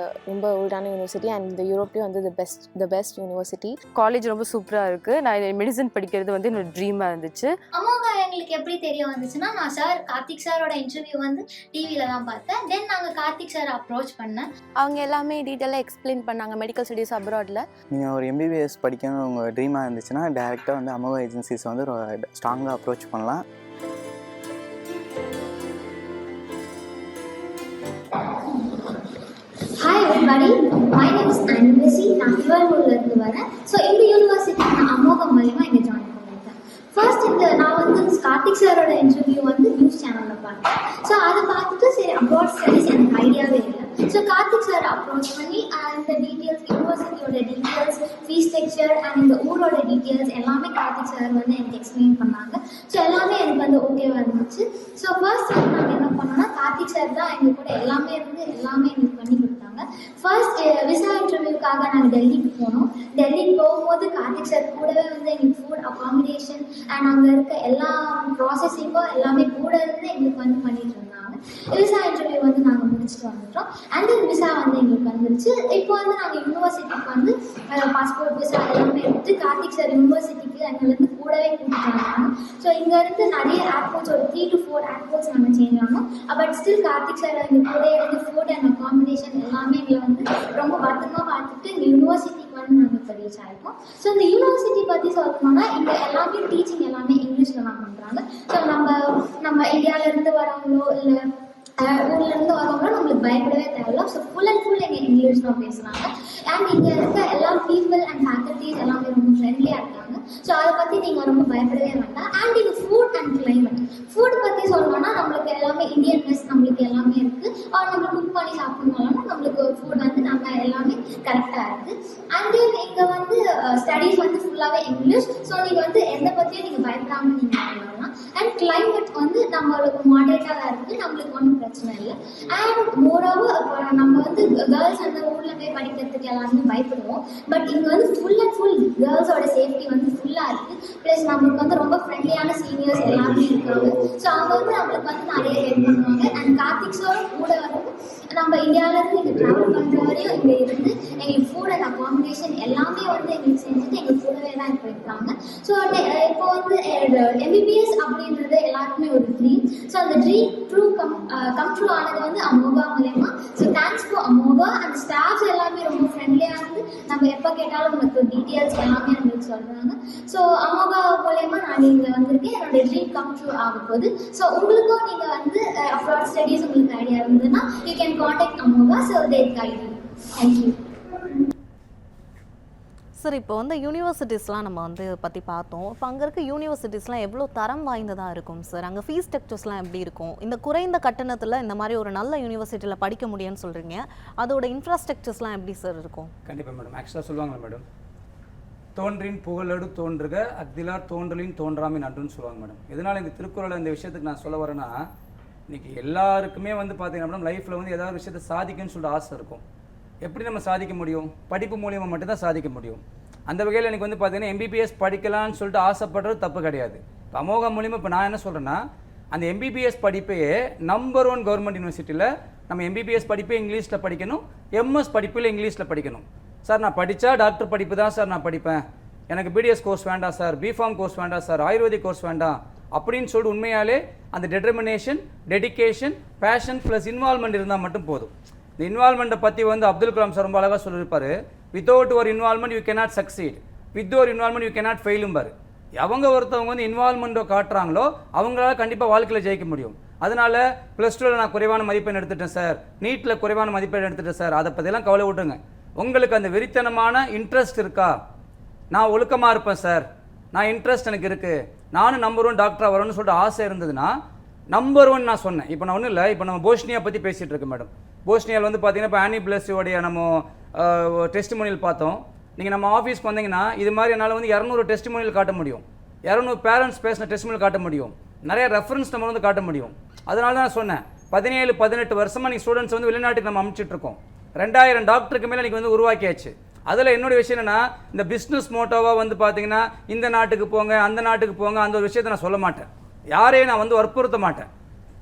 ரொம்ப ஓல்டான யூனிவர்சிட்டி அண்ட் இந்த யூரோப்லேயும் வந்து த பெஸ்ட் யூனிவர்சிட்டி. காலேஜ் ரொம்ப சூப்பராக இருக்குது. நான் மெடிசன் படிக்கிறது வந்து என்னோட ட்ரீமாக இருந்துச்சு. அமோகா எங்களுக்கு எப்படி தெரிய வந்துச்சுன்னா, நான் சார் கார்த்திக் சாரோட இன்டர்வியூ வந்து டிவியில் தான் பார்த்தேன். தென் நாங்கள் கார்த்திக் சார் அப்ரோச் பண்ணேன். அவங்க எல்லாமே டீட்டெயிலாக எக்ஸ்பிளைன் பண்ணாங்க மெடிக்கல் ஸ்டடீஸ் அப்ராடில். நீங்கள் ஒரு எம்பிபிஎஸ் படிக்கணும் உங்கள் ட்ரீமாக இருந்துச்சுன்னா டேரெக்டாக வந்து அமோகா ஏஜென்சிஸ் வந்து ஸ்ட்ராங்காக அப்ரோச் பண்ணலாம். Hi everybody, my name is Anvasi. நான் திருவாரூர்லேருந்து வரேன். ஸோ இந்த யூனிவர்சிட்டி நான் அமோகா மூலிமா இங்கே ஜாயின் பண்ணியிருக்கேன். ஃபர்ஸ்ட் நான் வந்து கார்த்திக் சாரோட இன்டர்வியூ வந்து நியூஸ் சேனலில் பார்த்தேன். ஸோ அதை பார்த்துட்டு சரி அப்ராட் ஸ்டடீஸ் எனக்கு ஐடியாவே இல்லை. ஸோ கார்த்திக் சார் அப்ரோச் பண்ணி இந்த டீட்டெயில்ஸ், யூனிவர்சிட்டியோட டீட்டெயில்ஸ், ஃபீஸ் ஸ்ட்ரக்சர் அண்ட் இந்த ஊரோட டீட்டெயில்ஸ் எல்லாமே கார்த்திக் சார் வந்து எனக்கு எக்ஸ்பிளைன் பண்ணாங்க. ஸோ எல்லாமே எனக்கு வந்து ஓகேவாக இருந்துச்சு. ஸோ ஃபர்ஸ்ட் வந்து நாங்கள் என்ன பண்ணோம்னா, கார்த்திக் சார் தான் எங்கள் கூட எல்லாமே இருந்து எல்லாமே எங்களுக்கு பண்ணி கொடுத்தாங்க. ஃபர்ஸ்ட் விசா இன்டர்வியூக்காக நாங்கள் டெல்லிக்கு போனோம். டெல்லிக்கு போகும்போது கார்த்திக் சார் கூடவே வந்து எங்களுக்கு ஃபுட், அகாமடேஷன் அண்ட் அங்கே இருக்க எல்லா ப்ராசஸிங்கும் எல்லாமே கூட இருந்து எங்களுக்கு வந்து பண்ணிட்டு இருந்தாங்க. விசா இன்டர்வியூ வந்து நாங்கள் முடிச்சுட்டு வந்துட்டோம். அண்ட் தென் விசா வந்து எங்களுக்கு வந்துருச்சு. இப்போ வந்து நாங்கள் யூனிவர்சிட்டிக்கு வந்து பாஸ்போர்ட், விசா எல்லாமே எடுத்து கார்த்திக் சார் யூனிவர்சிட்டிக்கு எங்கேருந்து கூடவே கூட்டிட்டு வந்தாங்க. ஸோ இங்கேருந்து நிறைய ஏர்போர்ட்ஸ், ஒரு 3 to 4 ஏர்போர்ட்ஸ் நாங்கள் சேஞ்ச் ஆனோம். பட் ஸ்டில் கார்த்திக் சார் எங்கள் கூட இருந்து ஃபுட் அண்ட் அகாமடேஷன் எல்லாமே எங்களை வந்து ரொம்ப பத்திரமா பார்த்துட்டு இந்த யூனிவர்சிட்டிக்கு வந்து நாங்கள் இப்போ ரீச் ஆகிருக்கோம். ஸோ இந்த யூனிவர்சிட்டி பற்றி சொல்லணும்னா, இங்கே எல்லாமே டீச்சிங் எல்லாமே இங்கிலீஷில் தான் பண்ணுறாங்க. ஸோ நம்ம இந்தியாவிலேருந்து வரவங்களோ இல்லை ஊர்லேருந்து வரவங்களோ நம்மளுக்கு பயப்படவே தேவையில்ல. ஸோ ஃபுல் அண்ட் ஃபுல் எங்கள் இங்கிலீஷ் தான் பேசுகிறாங்க. அண்ட் இங்கே இருக்க எல்லா பீப்புள் அண்ட் ஃபேக்கல்ட்டிஸ் எல்லாமே ரொம்ப ஃப்ரெண்ட்லியாக இருக்காங்க. ஸோ அதை பற்றி நீங்கள் ரொம்ப பயப்படவே வேண்டாம். அண்ட் இது ஃபுட் அண்ட் கிளைமேட். ஃபுட் பற்றி சொல்லணும்னா, நம்மளுக்கு எல்லாமே இந்தியன் மெஸ் நம்மளுக்கு எல்லாமே இருக்குது. நம்மளுக்கு குக் பண்ணி சாப்பிட்ணும்னா நம்மளுக்கு ஃபுட் வந்து நம்ம எல்லாமே கரெக்டாக இருக்குது. அண்ட் தென் இங்கே வந்து ஸ்டடீஸ் வந்து ஃபுல்லாகவே இங்கிலீஷ். ஸோ நீங்கள் வந்து எதை பற்றியும் நீங்கள் பயப்படாமல் நீங்கள் பண்ணலாம். அண்ட் கிளைமேட் வந்து நம்மளுக்கு மாடரேட்டாக இருக்குது, நம்மளுக்கு ஒன்றும் பிரச்சனை இல்லை. அண்ட் மோரோவர் இப்போ நம்ம வந்து கேர்ள்ஸ் அந்த ஊரில் போய் படிக்கிறதுக்கு எல்லாருமே பயப்படுவோம். பட் இங்கே வந்து ஃபுல் அண்ட் ஃபுல் கேர்ள்ஸோட சேஃப்டி வந்து ஃபுல்லாக இருக்குது. ப்ளஸ் நம்மளுக்கு வந்து ரொம்ப ஃப்ரெண்ட்லியான சீனியர்ஸ் எல்லாருமே இருக்காங்க. ஸோ அவங்க வந்து நம்மளுக்கு வந்து நிறைய ஹெல்ப் பண்ணுவாங்க. அண்ட் கார்த்திக் சாரும் கூட வந்து நம்ம இந்தியாவிலேருந்து இங்கே ட்ராவல் பண்ணுற வரையும் இங்கே இருந்து எங்களுக்கு ஃபுட் அண்ட் அகாமடேஷன் எல்லாமே வந்து எங்களுக்கு செஞ்சுட்டு எங்கள் கூடவே தான் இப்போ இருக்காங்க. ஸோ இப்போ வந்து MBBS அப்படின்றது எல்லாருக்குமே ஒரு ட்ரீம். ஸோ அந்த ட்ரீம் கம் ட்ரூ ஆனது வந்து அமோகா மூலயமா. So thanks for Amoga. அந்த ஸ்டாஃப்ஸ் எல்லாமே ரொம்ப ஃப்ரெண்ட்லியாக இருந்து நம்ம எப்போ கேட்டாலும் உங்களுக்கு டீட்டெயில்ஸ் எல்லாமே நம்மளுக்கு சொல்கிறாங்க. ஸோ அமோகா மூலயமா நான் இங்கே வந்திருக்கேன். என்னோட ட்ரீம் கம் ட்ரூ ஆக போகுது. ஸோ உங்களுக்கும் நீங்கள் வந்து அப்ராட் ஸ்டடீஸ் உங்களுக்கு ஐடியா இருந்ததுன்னா you can contact Amoga. So they guide you. Thank you. Sir, இப்போ வந்து யூனிவர்சிட்டிஸ்லாம் நம்ம வந்து பற்றி பார்த்தோம். இப்போ அங்கே இருக்க யூனிவர்சிட்டிஸ்லாம் எவ்வளோ தரம் வாய்ந்ததாக இருக்கும் சார்? அங்கே ஃபீஸ் ஸ்ட்ரக்சர்ஸ்லாம் எப்படி இருக்கும்? இந்த குறைந்த கட்டணத்தில் இந்த மாதிரி ஒரு நல்ல யூனிவர்சிட்டியில் படிக்க முடியும்னு சொல்கிறீங்க, அதோட இன்ஃப்ராஸ்ட்ரக்சர்ஸ்லாம் எப்படி சார் இருக்கும்? கண்டிப்பாக மேடம். ஆக்சுவலாக சொல்லுவாங்க மேடம், தோன்றின் புகழோடு தோன்றுக அக்திலார் தோன்றலின் தோன்றாமை நன்றுன்னு சொல்லுவாங்க மேடம். இதனால் இந்த திருக்குறளை இந்த விஷயத்துக்கு நான் சொல்ல வரேன்னா, இன்றைக்கி எல்லாருக்குமே வந்து பார்த்தீங்கன்னா மேடம் லைஃப்பில் வந்து ஏதாவது விஷயத்தை சாதிக்கணும்னு சொல்லிட்டு ஆசை இருக்கும். எப்படி நம்ம சாதிக்க முடியும்? படிப்பு மூலியமாக மட்டும்தான் சாதிக்க முடியும். அந்த வகையில் எனக்கு வந்து பார்த்தீங்கன்னா MBBS படிக்கலான்னு சொல்லிட்டு ஆசைப்படுறது தப்பு கிடையாது. இப்போ அமோகா மூலியமாக இப்போ நான் என்ன சொல்கிறேன்னா, அந்த MBBS படிப்பையே நம்பர் 1 கவர்மெண்ட் யூனிவர்சிட்டியில் நம்ம MBBS படிப்பே இங்கிலீஷில் படிக்கணும், MS படிப்பில் இங்கிலீஷில் படிக்கணும். சார் நான் படித்தா டாக்டர் படிப்பு தான் சார் நான் படிப்பேன், எனக்கு BDS கோர்ஸ் வேண்டாம் சார், B.Pharm கோர்ஸ் வேண்டாம் சார், ஆயுர்வேதிக் கோர்ஸ் வேண்டாம் அப்படின்னு சொல்லிட்டு உண்மையாலே அந்த determination, dedication, passion plus involvement இருந்தால் மட்டும் போதும். இந்த இன்வால்மெண்ட்டை பற்றி வந்து அப்துல் கலாம் சார் ரொம்ப அழகாக சொல்லியிருப்பார். Without your involvement you cannot succeed, with your involvement you cannot ஃபெயிலும்பார். அவங்க ஒருத்தவங்க வந்து இன்வால்மெண்ட்டை காட்டுறாங்களோ அவங்களால கண்டிப்பாக வாழ்க்கையில் ஜெயிக்க முடியும். அதனால +2ல் நான் குறைவான மதிப்பெண் எடுத்துட்டேன் சார், நீட்டில் குறைவான மதிப்பெண் எடுத்துட்டேன் சார், அதை பற்றிலாம் கவலை விட்டுருங்க. உங்களுக்கு அந்த வெறித்தனமான இன்ட்ரெஸ்ட் இருக்கா? நான் ஒழுக்கமாக இருப்பேன் சார், நான் இன்ட்ரெஸ்ட் எனக்கு இருக்குது, நானும் நம்பர் 1 டாக்டராக வரணும்னு சொல்லிட்டு ஆசை இருந்ததுன்னா நம்பர் 1 நான் சொன்னேன். இப்போ நான் ஒன்றும் இல்லை, இப்போ நம்ம போஸ்னியா பற்றி பேசிகிட்டு இருக்கேன் மேடம். போஸ்னியாவில் வந்து பார்த்தீங்கன்னா இப்போ ஆனி பிளஸோடைய நம்ம டெஸ்டிமோனியல் பார்த்தோம். நீங்கள் நம்ம ஆஃபீஸ்க்கு வந்தீங்கன்னா இது மாதிரி என்னால் வந்து 200 டெஸ்டிமோனியல் காட்ட முடியும், 200 பேரண்ட்ஸ் பேசின டெஸ்டிமோனியல் காட்ட முடியும், நிறைய ரெஃபரன்ஸ் நம்ம வந்து காட்ட முடியும். அதனால தான் நான் சொன்னேன் 17-18 வருஷமாக நீங்கள் ஸ்டூடெண்ட்ஸ் வந்து வெளிநாட்டுக்கு நம்ம அனுப்பிச்சிட்ருக்கோம். 2000 டாக்டருக்கு மேலே நீங்கள் வந்து உருவாக்கியாச்சு. அதில் என்னுடைய விஷயம் என்னென்னா, இந்த பிஸ்னஸ் மோட்டோவாக வந்து பார்த்தீங்கன்னா இந்த நாட்டுக்கு போங்க அந்த நாட்டுக்கு போங்க அந்த ஒரு விஷயத்தை நான் சொல்ல மாட்டேன், யாரையும் நான் வந்து வற்புறுத்த மாட்டேன்.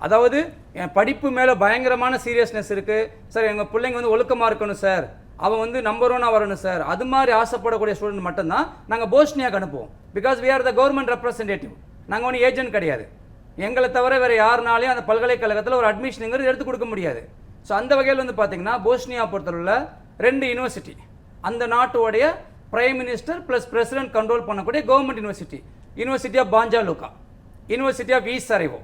அதாவது என் படிப்பு மேலே பயங்கரமான சீரியஸ்னஸ் இருக்குது சார், எங்கள் பிள்ளைங்க வந்து ஒழுக்கமாக இருக்கணும் சார், அவன் வந்து நம்பர் 1 வரணும் சார், அது மாதிரி ஆசைப்படக்கூடிய ஸ்டூடெண்ட் மட்டும்தான் நாங்கள் போஸ்னியாவுக்கு அனுப்புவோம். Because we are the government representative, நாங்கள் ஒன்றும் ஏஜென்ட் கிடையாது. எங்களை தவிர வேறு யாருனாலையும் அந்த பல்கலைக்கழகத்தில் ஒரு அட்மிஷனுங்கிறது எடுத்து கொடுக்க முடியாது. ஸோ அந்த வகையில் வந்து பார்த்தீங்கன்னா போஸ்னியா பொறுத்தவரையில் 2 யூனிவர்சிட்டி, அந்த நாட்டோடைய prime minister plus president control பண்ணக்கூடிய government university, university of Banja Luka, university of ஈசரைவோ.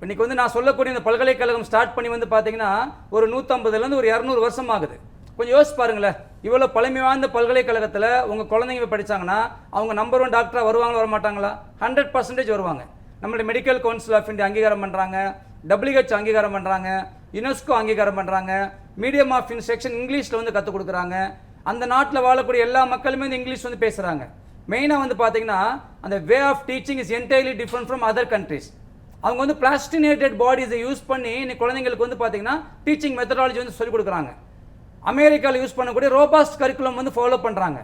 இன்றைக்கி வந்து நான் சொல்லக்கூடிய இந்த பல்கலைக்கழகம் ஸ்டார்ட் பண்ணி வந்து பார்த்தீங்கன்னா ஒரு 150லேருந்து ஒரு 200 வருஷம் ஆகுது. கொஞ்சம் யோசிச்சு பாருங்களேன், இவ்வளோ பழமை வாய்ந்த பல்கலைக்கழகத்தில் உங்கள் குழந்தைங்க படித்தாங்கன்னா அவங்க நம்பர் 1 டாக்டராக வருவாங்களா வர மாட்டாங்களா? 100% வருவாங்க. நம்மளுடைய மெடிக்கல் கவுன்சில் ஆஃப் இந்தியா அங்கீகாரம் பண்ணுறாங்க, WHO அங்கீகாரம் பண்ணுறாங்க, யுனெஸ்கோ அங்கீகாரம் பண்ணுறாங்க, மீடியம் ஆஃப் இன்ஸ்ட்ரக்ஷன் இங்கிலீஷில் வந்து கற்றுக் கொடுக்குறாங்க. அந்த நாட்டில் வாழக்கூடிய எல்லா மக்களுமே வந்து இங்கிலீஷ் வந்து பேசுகிறாங்க. மெயினாக வந்து பார்த்தீங்கன்னா அந்த way of teaching is entirely different from other countries. அவங்க வந்து பிளாஸ்டினேட்டட் பாடிஸை யூஸ் பண்ணி இன்னைக்கு குழந்தைங்களுக்கு வந்து பார்த்தீங்கன்னா டீச்சிங் மெத்தடாலஜி வந்து சொல்லிக் கொடுக்குறாங்க. அமெரிக்காவில் யூஸ் பண்ணக்கூடிய ரோபாஸ்ட் கரிக்குலம் வந்து ஃபாலோ பண்ணுறாங்க.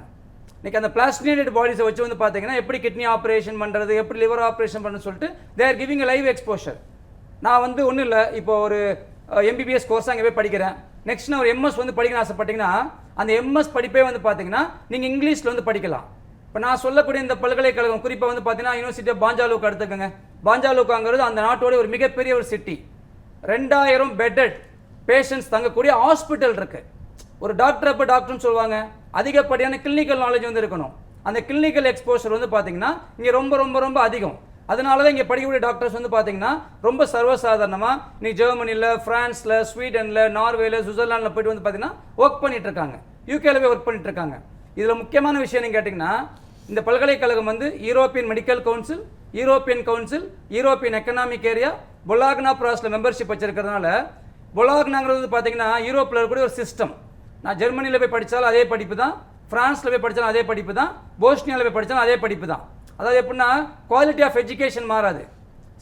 இன்றைக்கி அந்த பிளாஸ்டினேட்டட் பாடிஸை வச்சு வந்து பார்த்தீங்கன்னா எப்படி கிட்னி ஆப்ரேஷன் பண்ணுறது, எப்படி லிவர் ஆப்ரேஷன் பண்ணுறது சொல்லிட்டு they are giving live exposure. நான் வந்து ஒன்றும் இல்லை, இப்போ ஒரு MBBS கோர்ஸ் அங்கே போய் படிக்கிறேன், நெக்ஸ்ட் நான் ஒரு MS வந்து படிக்கணும்னு ஆசைப்பட்டீங்கன்னா அந்த MS படிப்பே வந்து பார்த்தீங்கன்னா நீங்கள் இங்கிலீஷில் வந்து படிக்கலாம். இப்போ நான் சொல்லக்கூடிய இந்த பல்கலைக்கழகம் குறிப்பாக வந்து பார்த்தீங்கன்னா யூனிவர்சிட்டி ஆஃப் பாஞ்சா லூகா எடுத்துக்கோங்க. பாஞ்சா லூகாங்கிறது அந்த நாட்டோட ஒரு மிகப்பெரிய ஒரு சிட்டி. 2000 பெட்டட் பேஷண்ட்ஸ் தங்கக்கூடிய ஹாஸ்பிட்டல் இருக்குது. ஒரு டாக்டர் அப்போ டாக்டர்னு சொல்லுவாங்க, அதிகப்படியான கிளினிக்கல் நாலேஜ் வந்து இருக்கணும். அந்த கிளினிக்கல் எக்ஸ்போஷர் வந்து பார்த்தீங்கன்னா இங்கே ரொம்ப ரொம்ப ரொம்ப அதிகம். அதனால தான் இங்கே படிக்கக்கூடிய டாக்டர்ஸ் வந்து பார்த்தீங்கன்னா ரொம்ப சர்வசாதாரணமாக இன்னைக்கு ஜெர்மனியில், ஃப்ரான்ஸில், ஸ்வீடனில், நார்வேல, சுவிட்சர்லாண்டில் போய்ட்டு வந்து பார்த்தீங்கன்னா ஒர்க் பண்ணிட்டு இருக்காங்க, யூகேல போய் ஒர்க் பண்ணிட்டு இருக்காங்க. இதில் முக்கியமான விஷயம் நீங்கள் கேட்டிங்கன்னா, இந்த பல்கலைக்கழகம் வந்து European medical council, European council, European economic area, Bologna ப்ராஸில் மெம்பர்ஷிப் வச்சிருக்கிறதுனால, பொலாக்னாங்கிறது வந்து பார்த்தீங்கன்னா யூரோப்பில் இருக்கக்கூடிய ஒரு சிஸ்டம். நான் ஜெர்மனியில் போய் படித்தாலும் அதே படிப்பு தான், ஃப்ரான்ஸில் போய் படித்தாலும் அதே படிப்பு தான், போஸ்னியாவில் போய் படித்தாலும் அதே படிப்பு தான். அதாவது எப்படின்னா குவாலிட்டி ஆஃப் எஜுகேஷன் மாறாது,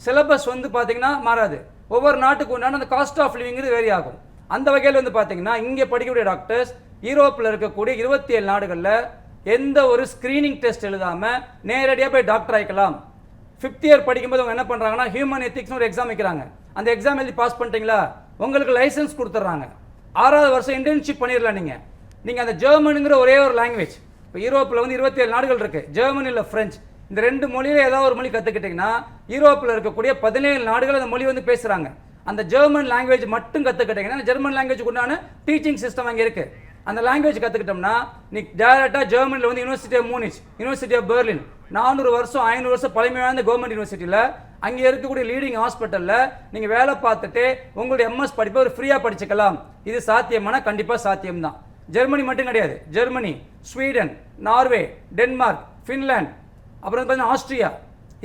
சிலபஸ் வந்து பார்த்தீங்கன்னா மாறாது, ஒவ்வொரு நாட்டுக்கு உண்டான அந்த காஸ்ட் ஆஃப் லிவிங்கிறது வேரி ஆகும். அந்த வகையில் வந்து பார்த்தீங்கன்னா இங்கே படிக்கக்கூடிய டாக்டர்ஸ் யூரோப்பில் இருக்கக்கூடிய 27 நாடுகளில் எந்த ஒரு ஸ்க்ரீனிங் டெஸ்ட் எழுதாமல் நேரடியாக போய் டாக்டர் ஆகிக்கலாம். 5th இயர் படிக்கும்போது அவங்க என்ன பண்ணுறாங்கன்னா ஹியூமன் எத்திக்ஸ்னு ஒரு எக்ஸாம் வைக்கிறாங்க. அந்த எக்ஸாம் எழுதி பாஸ் பண்ணிட்டீங்களா உங்களுக்கு லைசன்ஸ் கொடுத்துட்றாங்க. 6வது வருஷம் இன்டர்ன்ஷிப் பண்ணிடலாம். நீங்கள் அந்த ஜெர்மனுங்கிற ஒரே ஒரு லாங்குவேஜ், இப்போ யூரோப்பில் வந்து 27 நாடுகள் இருக்குது, ஜெர்மன் இல்லை ஃப்ரெஞ்ச், இந்த 2 மொழியில் ஏதாவது ஒரு மொழி கற்றுக்கிட்டிங்கன்னா யூரோப்பில் இருக்கக்கூடிய 17 நாடுகள் அந்த மொழி வந்து பேசுகிறாங்க. அந்த ஜெர்மன் லாங்குவேஜ் மட்டும் கற்றுக்கிட்டிங்கன்னா ஜெர்மன் லாங்குவேஜுக்கு உண்டான டீச்சிங் சிஸ்டம் அங்கே இருக்குது. அந்த லாங்குவேஜ் கற்றுக்கிட்டோம்னா நீ டேரெக்டாக ஜெர்மனியில் வந்து university of Munich, university of Berlin, 400 வருஷம் 500 வருஷம் பழமை வாய்ந்த கவர்மெண்ட் யூனிவர்சிட்டியில் அங்கே இருக்கக்கூடிய லீடிங் ஹாஸ்பிட்டலில் நீங்கள் வேலை பார்த்துட்டு உங்களுடைய எம்எஸ் படிப்பை ஒரு ஃப்ரீயாக படிச்சுக்கலாம். இது சாத்தியமான கண்டிப்பாக சாத்தியம்தான். ஜெர்மனி மட்டும் கிடையாது, Germany, Sweden, Norway, Denmark, Finland, அப்புறம் பார்த்தீங்கன்னா ஆஸ்திரியா,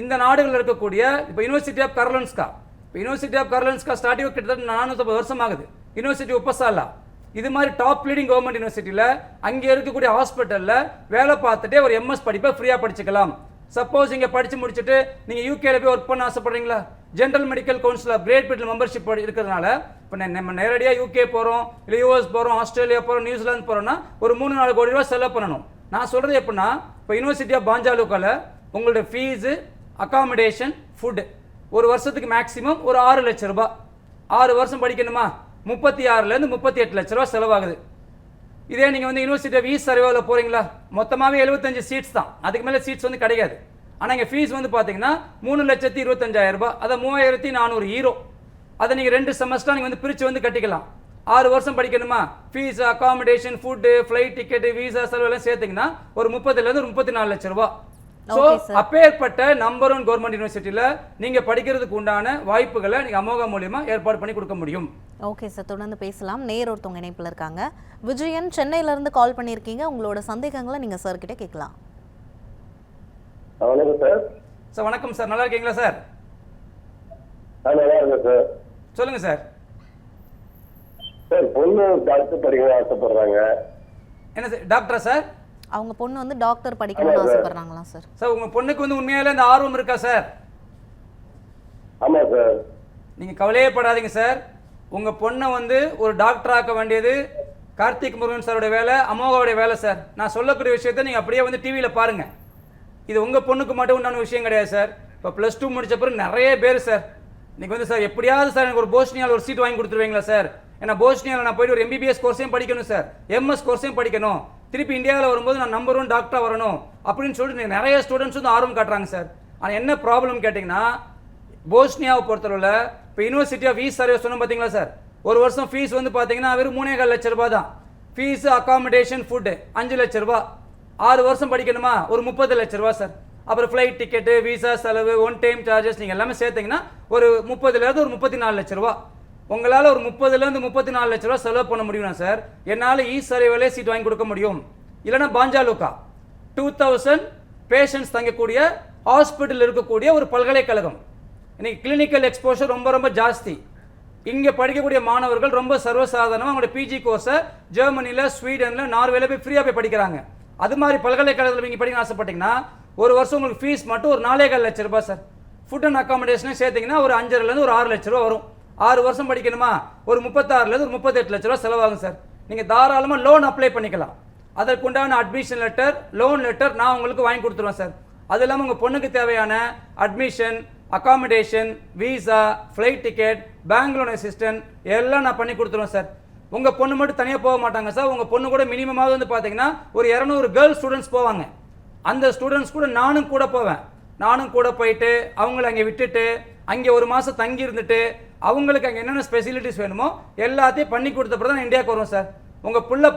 இந்த நாடுகளில் இருக்கக்கூடிய இப்போ யூனிவர்சிட்டி ஆஃப் கரோலின்ஸ்கா, இப்போ யூனிவர்சிட்டி ஆஃப் கரோலின்ஸ்கா ஸ்டார்டிங் கிட்டத்தட்ட 450 வருஷம் ஆகுது. யூனிவர்சிட்டி உப்பசாலா, இது மாதிரி டாப் லீடிங் கவர்மெண்ட் யூனிவர்சிட்டியில் அங்கே இருக்கக்கூடிய ஹாஸ்பிட்டலில் வேலை பார்த்துட்டே ஒரு எம்எஸ் படிப்பை ஃப்ரீயாக படிச்சுக்கலாம். சப்போஸ் இங்கே படித்து முடிச்சுட்டு நீங்கள் யூகேல போய் ஒர்க் பண்ண ஆசைப்படுறீங்களா, general medical council of Great Britain membership இருக்கிறதுனால இப்போ நம்ம நேரடியாக யூகே போகிறோம், இல்லை யூஎஸ் போகிறோம், ஆஸ்திரேலியா போகிறோம், நியூசிலாந்து போகிறோம்னா ஒரு 3-4 கோடி ரூபா செலவு பண்ணணும். நான் சொல்கிறது எப்படின்னா, இப்போ யூனிவர்சிட்டி ஆஃப் பாஞ்சாலுக்கால உங்களோட ஃபீஸு, அகாமடேஷன், ஃபுட்டு ஒரு வருஷத்துக்கு மேக்ஸிமம் ஒரு 6 லட்ச ரூபாய். 6 வருஷம் படிக்கணுமா, 36 to 38 லட்ச ரூபா செலவாகுது. இதே நீங்கள் வந்து யூனிவர்சிட்டி ஆஃப் ஈஸ்ட் சர்வேவில் போகிறீங்களா, மொத்தமாகவே 75 சீட்ஸ் தான், அதுக்கு மேலே சீட்ஸ் வந்து கிடையாது. ஆனால் இங்கே ஃபீஸ் வந்து பார்த்தீங்கன்னா 3,25,000 ரூபாய், அதை 3,400 யூரோ. அதை நீங்கள் 2 செமஸ்டராக நீங்கள் வந்து பிரித்து வந்து கட்டிக்கலாம். 6 வருஷம் படிக்கணுமா, fees, accommodation, food, flight ticket, visa செலவெல்லாம் சேர்த்திங்கன்னா ஒரு 30 to 34 லட்ச ரூபா. ஸோ அப்பேற்பட்ட நம்பர் 1 கவர்மெண்ட் யூனிவர்சிட்டியில் நீங்கள் படிக்கிறதுக்கு உண்டான வாய்ப்புகளை நீங்கள் அமோகா மூலியமாக ஏற்பாடு பண்ணி கொடுக்க முடியும். ஓகே சார், தொடர்ந்து பேசலாம். நேர் ஒருத்தவங்க இணைப்பில் இருக்காங்க. விஜயன், சென்னையிலேருந்து கால் பண்ணியிருக்கீங்க. உங்களோட சந்தேகங்களை நீங்கள் சார் கிட்ட கேட்கலாம். வணக்கம் சார். சார் வணக்கம் சார், நல்லா இருக்கீங்களா சார்? நல்லா இருக்கேன் சார். சொல்லுங்க சார். சார் பொண்ணு டாக்டர் படிக்க ஆசைப்படுறாங்க. என்ன சார், டாக்டரா சார்? அவங்க பொண்ணு வந்து டாக்டர் படிக்கணும்னு ஆசைப்படுறாங்களா சார்? சார் உங்க பொண்ணுக்கு வந்து உண்மையிலே இந்த ஆர்வம் இருக்கா சார்? ஆமா சார். நீங்க கவலையே படாதீங்க சார். உங்க பொண்ணை வந்து ஒரு டாக்டர் ஆக்க வேண்டியது கார்த்திக் முருகன் சாரோட வேலை, அமோகாவுடைய வேலை சார். நான் சொல்லக்கூடிய விஷயத்தை நீங்க அப்படியே வந்து டிவியில் பாருங்க. இது உங்க பொண்ணுக்கு மட்டும் உண்டான விஷயம் கிடையாது சார். இப்போ +2 முடிச்ச பிறகு நிறைய பேர் சார் இன்னைக்கு வந்து சார் எப்படியாவது சார் எனக்கு ஒரு போஸ்னியாவில் ஒரு சீட் வாங்கி கொடுத்துருவீங்களா சார்? ஏன்னா போஸ்னியாவில் நான் போயிட்டு ஒரு MBBS கோர்ஸையும் படிக்கணும் சார், MS கோர்ஸையும் படிக்கணும், திருப்பி இந்தியாவில் வரும்போது நான் நம்பர் 1 டாக்டராக வரணும் அப்படின்னு சொல்லிட்டு நிறைய ஸ்டூடெண்ட்ஸ் வந்து ஆர்வம் காட்டுறாங்க சார். ஆனால் என்ன ப்ராப்ளம் கேட்டிங்கன்னா, போஸ்னியாவை பொறுத்தளவில் இப்போ யூனிவர்சிட்டி ஆஃப் ஈஸ்ட் சர்வே சொன்னோம் பார்த்தீங்களா சார், ஒரு வருஷம் ஃபீஸ் வந்து பார்த்தீங்கன்னா வெறும் 3.25 லட்ச ரூபா தான். ஃபீஸு, அகாமடேஷன், ஃபுட்டு 5 லட்ச ரூபா. 6 வருஷம் படிக்கணுமா ஒரு 30 லட்ச ரூபா சார். அப்புறம் ஃப்ளைட் டிக்கெட்டு, விசா செலவு, 1 டைம் சார்ஜஸ் நீங்கள் எல்லாமே சேர்த்திங்கன்னா ஒரு 30 to 34 லட்ச ரூபா. உங்களால் ஒரு 30 to 34 லட்ச ரூபா செலவு பண்ண முடியும்னா சார், என்னால் ஈஸ்ட் சர்வேலே சீட் வாங்கி கொடுக்க முடியும். இல்லைனா பாஞ்சாலுக்கா 2000 பேஷண்ட்ஸ் தங்கக்கூடிய ஹாஸ்பிட்டல் இருக்கக்கூடிய ஒரு பல்கலைக்கழகம். இன்னைக்கு கிளினிக்கல் எக்ஸ்போஷர் ரொம்ப ரொம்ப ஜாஸ்தி. இங்கே படிக்கக்கூடிய மாணவர்கள் ரொம்ப சர்வசாதாரணமாக அவங்களோட பிஜி கோர்ஸை ஜெர்மனியில், ஸ்வீடனில், நார்வேல போய் ஃப்ரீயாக போய் படிக்கிறாங்க. அது மாதிரி பல்கலைக்கழகத்தில் நீங்கள் படிக்க ஆசைப்பட்டீங்கன்னா ஒரு வருஷம் உங்களுக்கு ஃபீஸ் மட்டும் ஒரு 4.25 லட்ச ரூபா சார். ஃபுட் அண்ட் அகாமடேஷனே சேர்த்திங்கன்னா ஒரு 5.5 to 6 லட்ச ரூபா வரும். 6 வருஷம் படிக்கணுமா ஒரு 36 to 38 லட்ச ரூபா செலவாகும் சார். நீங்கள் தாராளமாக லோன் அப்ளை பண்ணிக்கலாம். அதற்குண்டான அட்மிஷன் லெட்டர், லோன் லெட்டர் நான் உங்களுக்கு வாங்கி கொடுத்துருவேன் சார். அது இல்லாமல் உங்கள் பொண்ணுக்கு தேவையான admission, accommodation, visa, flight ticket, bank loan assistant எல்லாம் நான் பண்ணி கொடுத்துருவேன் சார். உங்கள் பொண்ணு மட்டும் தனியாக போக மாட்டாங்க சார். உங்கள் பொண்ணு கூட மினிமமாக வந்து பார்த்தீங்கன்னா ஒரு 200 கேர்ள் ஸ்டூடெண்ட்ஸ் போவாங்க. அந்த ஸ்டூடெண்ட்ஸ் கூட நானும் கூட போவேன். நானும் கூட போயிட்டு அவங்கள அங்கே விட்டுட்டு அங்கே ஒரு மாதம் தங்கி இருந்துட்டு அவங்களுக்கு அங்கே என்னென்ன ஸ்பெசிலிட்டிஸ் வேணுமோ எல்லாத்தையும் பண்ணி கொடுத்தப்பறம் தான் நான் இந்தியாவுக்கு வருவோம் சார். உங்கள் பிள்ளை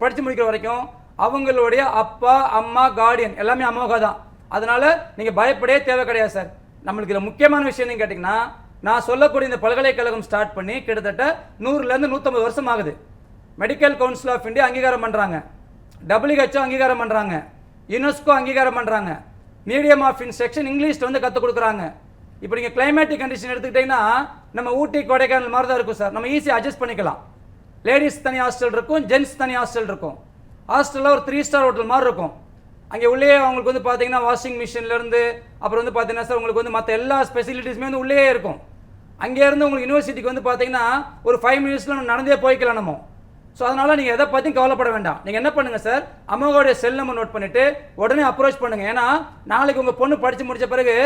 படித்து முடிக்கிற வரைக்கும் அவங்களுடைய அப்பா, அம்மா, கார்டியன் எல்லாமே அமோகா தான். அதனால் நீங்கள் பயப்படவே தேவை கிடையாது சார். நம்மளுக்கு இதில் முக்கியமான விஷயம் என்னன்னு கேட்டிங்கன்னா, நான் சொல்லக்கூடிய இந்த பல்கலைக்கழகம் ஸ்டார்ட் பண்ணி கிட்டத்தட்ட 100 to 150 வருஷம் ஆகுது. மெடிக்கல் கவுன்சில் ஆஃப் இந்தியா அங்கீகாரம் பண்ணுறாங்க, WHO அங்கீகாரம் பண்ணுறாங்க, யுனெஸ்கோ அங்கீகாரம் பண்ணுறாங்க, மீடியம் ஆஃப் இன்ஸ்ட்ரக்ஷன் இங்கிலீஷில் வந்து கற்றுக் கொடுக்குறாங்க. இப்போ நீங்கள் கிளைமேட்டிக் கண்டிஷன் எடுத்துக்கிட்டிங்கன்னா நம்ம ஊட்டி, கொடைக்கானல் மாதிரி தான் இருக்கும் சார். நம்ம ஈஸியாக அட்ஜஸ்ட் பண்ணிக்கலாம். லேடிஸ் தனி ஹாஸ்டல் இருக்கும், ஜென்ட்ஸ் தனி ஹாஸ்டல் இருக்கும். ஹாஸ்டலில் ஒரு 3 ஸ்டார் ஹோட்டல் மாதிரி இருக்கும். அங்கே உள்ளே அவங்களுக்கு வந்து பார்த்தீங்கன்னா வாஷிங் மிஷின்லேருந்து அப்புறம் வந்து பார்த்தீங்கன்னா சார் உங்களுக்கு வந்து மற்ற எல்லா ஃபெசிலிட்டிஸுமே வந்து உள்ளே இருக்கும். அங்கேருந்து உங்களுக்கு யூனிவர்சிட்டிக்கு வந்து பார்த்தீங்கன்னா ஒரு 5 minutesல நடந்தே போய்க்கலாம் நம்ம. ஸோ அதனால் நீங்கள் எதை பற்றியும் கவலைப்பட வேண்டாம். நீங்கள் என்ன பண்ணுங்கள் சார், அம்மாவோடைய செல் நம்பர் நோட் பண்ணிவிட்டு உடனே அப்ரோச் பண்ணுங்கள். ஏன்னா நாளைக்கு உங்கள் பொண்ணு படித்து முடித்த பிறகு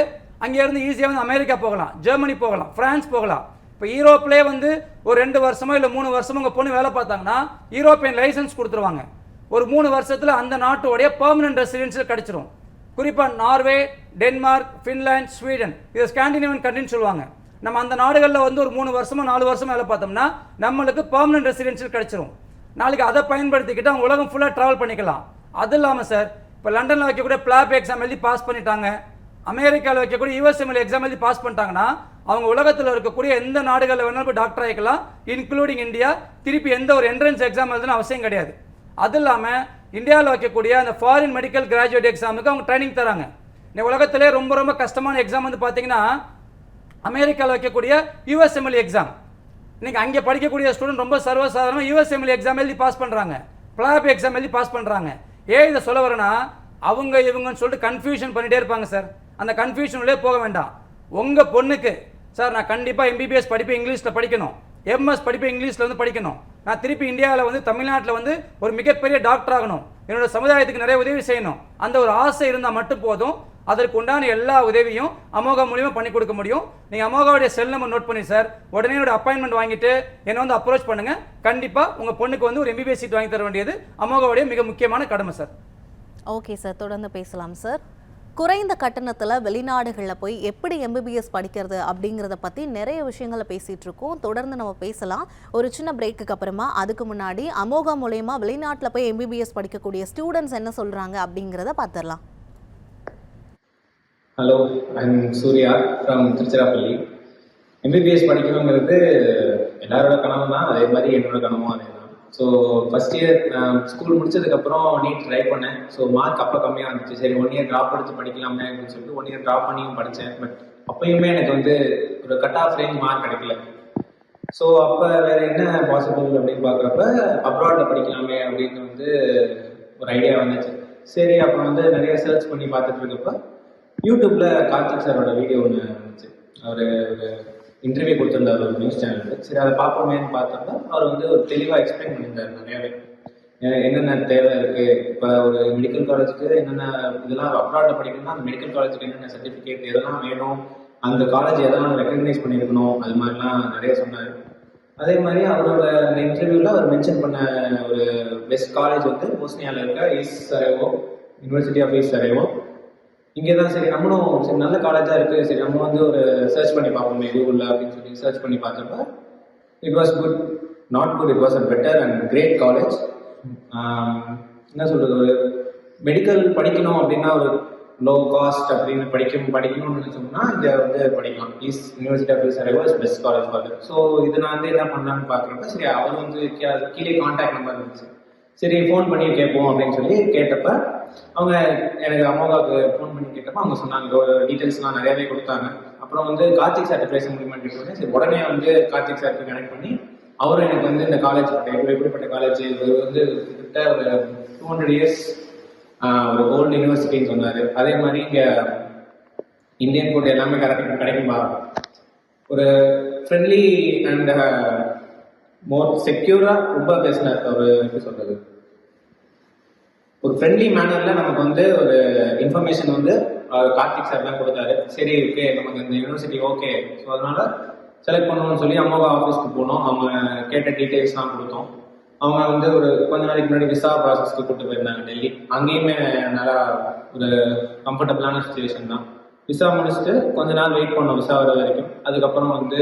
அங்கேருந்து ஈஸியாக வந்து அமெரிக்கா போகலாம், ஜெர்மனி போகலாம், ஃப்ரான்ஸ் போகலாம். இப்போ யூரோப்லேயே வந்து ஒரு 2 வருஷமோ இல்லை 3 வருஷமோ உங்கள் பொண்ணு வேலை பார்த்தாங்கன்னா யூரோப்பியன் லைசன்ஸ் கொடுத்துருவாங்க. ஒரு 3 வருஷத்தில் அந்த நாட்டோடைய பெர்மனன்ட் ரெசிடென்ஷியல் கிடச்சிரும். குறிப்பாக நார்வே, டென்மார்க், ஃபின்லாந்து, ஸ்வீடன், இது ஸ்காண்டினேவியன் கண்ட்ரின்னு சொல்லுவாங்க. நம்ம அந்த நாடுகளில் வந்து ஒரு 3 வருஷமோ 4 வருஷமோ வேலை பார்த்தோம்னா நம்மளுக்கு பெர்மனன்ட் ரெசிடென்ஷியல் கிடச்சிரும். நாளைக்கு அதை பயன்படுத்திக்கிட்டு அவங்க உலகம் ஃபுல்லாக ட்ராவல் பண்ணிக்கலாம். அது இல்லாமல் சார், இப்போ லண்டனில் வைக்கக்கூடிய பிளாப் எக்ஸாம் எழுதி பாஸ் பண்ணிட்டாங்க, அமெரிக்காவில் வைக்கக்கூடிய யூஎஸ்எம்எல் எக்ஸாம் எழுதி பாஸ் பண்ணிட்டாங்கன்னா அவங்க உலகத்தில் இருக்கக்கூடிய எந்த நாடுகளில் வேணாலும் போய் டாக்டர் ஆகிக்கலாம், இன்க்ளூடிங் இந்தியா. திருப்பி எந்த ஒரு என்ட்ரன்ஸ் எக்ஸாம் எழுதுன்னு அவசியம் கிடையாது. அது இல்லாமல் இந்தியாவில் வைக்கக்கூடிய அந்த ஃபாரின் மெடிக்கல் கிராஜுவேட் எக்ஸாமுக்கு அவங்க ட்ரைனிங் தராங்க. இந்த உலகத்திலே ரொம்ப ரொம்ப கஷ்டமான எக்ஸாம் வந்து பார்த்தீங்கன்னா அமெரிக்காவில் வைக்கக்கூடிய யூஎஸ்எம்எல் எக்ஸாம். இன்னைக்கு அங்கே படிக்கக்கூடிய ஸ்டூடெண்ட் ரொம்ப சர்வசாதாரணமாக யூஎஸ்எம்எல் எக்ஸாம் எழுதி பாஸ் பண்ணுறாங்க, பிளாப் எக்ஸாம் எழுதி பாஸ் பண்ணுறாங்க. ஏன் இதை சொல்ல வரேன்னா, அவங்க இவங்கன்னு சொல்லிட்டு கன்ஃபியூஷன் பண்ணிகிட்டே இருப்பாங்க சார். அந்த கன்ஃபியூஷன்லேயே போக வேண்டாம். உங்கள் பொண்ணுக்கு சார் நான் கண்டிப்பாக எம்பிபிஎஸ் படிப்பு இங்கிலீஷில் படிக்கணும், எம்எஸ் படிப்பு இங்கிலீஷில் வந்து படிக்கணும், நான் திருப்பி இந்தியாவில் வந்து தமிழ்நாட்டில் வந்து ஒரு மிகப்பெரிய டாக்டர் ஆகணும், என்னோட சமுதாயத்துக்கு நிறைய உதவி செய்யணும், அந்த ஒரு ஆசை இருந்தால் மட்டும் போதும். அதற்கு உண்டான எல்லா உதவியும் அமோகா மூலியமாக பண்ணி கொடுக்க முடியும். நீங்கள் அமோகாவுடைய செல் நம்பர் நோட் பண்ணி சார் உடனே என்னோட அப்பாயின்மெண்ட் வாங்கிட்டு என்னை வந்து அப்ரோச் பண்ணுங்கள். கண்டிப்பாக உங்கள் பொண்ணுக்கு வந்து ஒரு எம்பிபிஎஸ் சீட் வாங்கி தர வேண்டியது அமோகாவுடைய மிக முக்கியமான கடமை சார். ஓகே சார், தொடர்ந்து பேசலாம் சார். குறைந்த கட்டணத்தில் வெளிநாடுகளில் போய் எப்படி எம்பிபிஎஸ் படிக்கிறது அப்படிங்கிறத பற்றி நிறைய விஷயங்களை பேசிகிட்டு இருக்கோம். தொடர்ந்து நம்ம பேசலாம் ஒரு சின்ன பிரேக்குக்கு அப்புறமா. அதுக்கு முன்னாடி அமோகா மூலயமா வெளிநாட்டில் போய் எம்பிபிஎஸ் படிக்கக்கூடிய ஸ்டூடெண்ட்ஸ் என்ன சொல்கிறாங்க அப்படிங்கிறத பார்த்துடலாம். Hello, I'm Surya from Tiruchirappalli. MBBS படிக்கணுங்கிறது எல்லாரோட கனவு தான், அதே மாதிரி என்னோட கனவும் அதே தான். ஸோ ஃபஸ்ட் இயர் ஸ்கூல் முடிச்சதுக்கப்புறம் நீட் ட்ரை பண்ணேன். ஸோ மார்க் அப்போ கம்மியாக இருந்துச்சு. சரி 1 இயர் ட்ராப் எடுத்து படிக்கலாமே அப்படின்னு சொல்லிட்டு 1 இயர் ட்ராப் பண்ணியும் படித்தேன். பட் அப்பயுமே எனக்கு வந்து ஒரு கட் ஆஃப் ரேஞ்ச் மார்க் கிடைக்கல. ஸோ அப்போ வேறு என்ன பாசிபிள் அப்படின்னு பார்க்குறப்ப அப்ராடில் படிக்கலாமே அப்படின்னு வந்து ஒரு ஐடியா வந்துச்சு. சரி அப்போ வந்து நிறைய சர்ச் பண்ணி பார்த்துட்டு இருக்கப்ப யூடியூப்பில் கார்த்திக் சாரோட வீடியோ ஒன்று வந்துச்சு. அவர் ஒரு இன்டர்வியூ கொடுத்துருந்தார் ஒரு நியூஸ் சேனலுக்கு. சரி அதை பார்ப்போமேன்னு பார்த்தப்ப அவர் வந்து ஒரு தெளிவாக எக்ஸ்பிளைன் பண்ணியிருந்தார் நிறையாவே என்னென்ன தேவை இருக்குது. இப்போ ஒரு மெடிக்கல் காலேஜுக்கு என்னென்ன இதெல்லாம் அப்ராடில் படிக்கணும்னா அந்த மெடிக்கல் காலேஜுக்கு என்னென்ன சர்டிஃபிகேட் எதெல்லாம் வேணும், அந்த காலேஜ் எதெல்லாம் ரெக்கக்னைஸ் பண்ணியிருக்கணும், அது மாதிரிலாம் நிறைய சொன்னார். அதே மாதிரி அவரோட அந்த இன்டர்வியூவில் அவர் மென்ஷன் பண்ண ஒரு பெஸ்ட் காலேஜ் வந்து போஸ்னியாவில் இருக்க east Sarajevo, university of east சரேவோ. இங்கே தான் சரி நம்மளும் சரி நல்ல காலேஜாக இருக்குது, சரி நம்ம வந்து ஒரு சர்ச் பண்ணி பார்ப்போமே கூகுளில் அப்படின்னு சொல்லி சர்ச் பண்ணி பார்த்தப்ப it was good, not good, it was a better and great college. என்ன சொல்கிறது, ஒரு மெடிக்கல் படிக்கணும் அப்படின்னா ஒரு லோ காஸ்ட் அப்படின்னு படிக்கணும்னு நினச்சோம்னா இங்கே வந்து படிக்கலாம். East university of east Sarajevo is best college for that. So இது நான் வந்து என்ன பண்ணலான்னு பார்க்குறப்ப சரி அவர் வந்து கீழே கான்டாக்ட் நம்பர் இருந்துச்சு. சரி ஃபோன் பண்ணி கேட்போம் அப்படின்னு சொல்லி கேட்டப்ப அவங்க எனக்கு அம்மாவுக்கு ஃபோன் பண்ணி கேட்டப்போ அவங்க சொன்னாங்க டீட்டெயில்ஸ்லாம் நிறையாவே கொடுத்தாங்க. அப்புறம் வந்து கார்த்திக் சார்ட்ட பேச முடியுமான்னு கேட்டோன்னே சரி உடனே வந்து கார்த்திக் சார்ட்டு கனெக்ட் பண்ணி அவரும் எனக்கு வந்து இந்த காலேஜ் எப்படிப்பட்ட காலேஜ், இது வந்து கிட்ட ஒரு 200 இயர்ஸ் ஒரு ஓல்டு யூனிவர்சிட்டின்னு சொன்னார். அதே மாதிரி இங்கே இந்தியன் ஃபுட் எல்லாமே கிடைக்குமா, ஒரு ஃப்ரெண்ட்லி அண்ட் மோர் செக்யூராக ரொம்ப பேசினார். அவர் எப்படி சொல்கிறது, ஒரு ஃப்ரெண்ட்லி மேனரில் நமக்கு வந்து ஒரு இன்ஃபர்மேஷன் வந்து கார்த்திக் சார் தான் கொடுத்தாரு. சரி ஓகே நமக்கு இந்த யூனிவர்சிட்டி ஓகே, ஸோ அதனால செலக்ட் பண்ணுவோம்னு சொல்லி அம்மாவா ஆஃபீஸ்க்கு போனோம். அவங்க கேட்ட டீட்டெயில்ஸ்லாம் கொடுத்தோம். அவங்க வந்து ஒரு கொஞ்ச நாளைக்கு முன்னாடி விசா ப்ராசஸ்க்கு கூப்பிட்டு போயிருந்தாங்க டெல்லி. அங்கேயுமே நல்லா ஒரு கம்ஃபர்டபுளான சுச்சுவேஷன் தான். விசா முடிச்சுட்டு கொஞ்ச நாள் வெயிட் பண்ணோம் விசா வர வரைக்கும். அதுக்கப்புறம் வந்து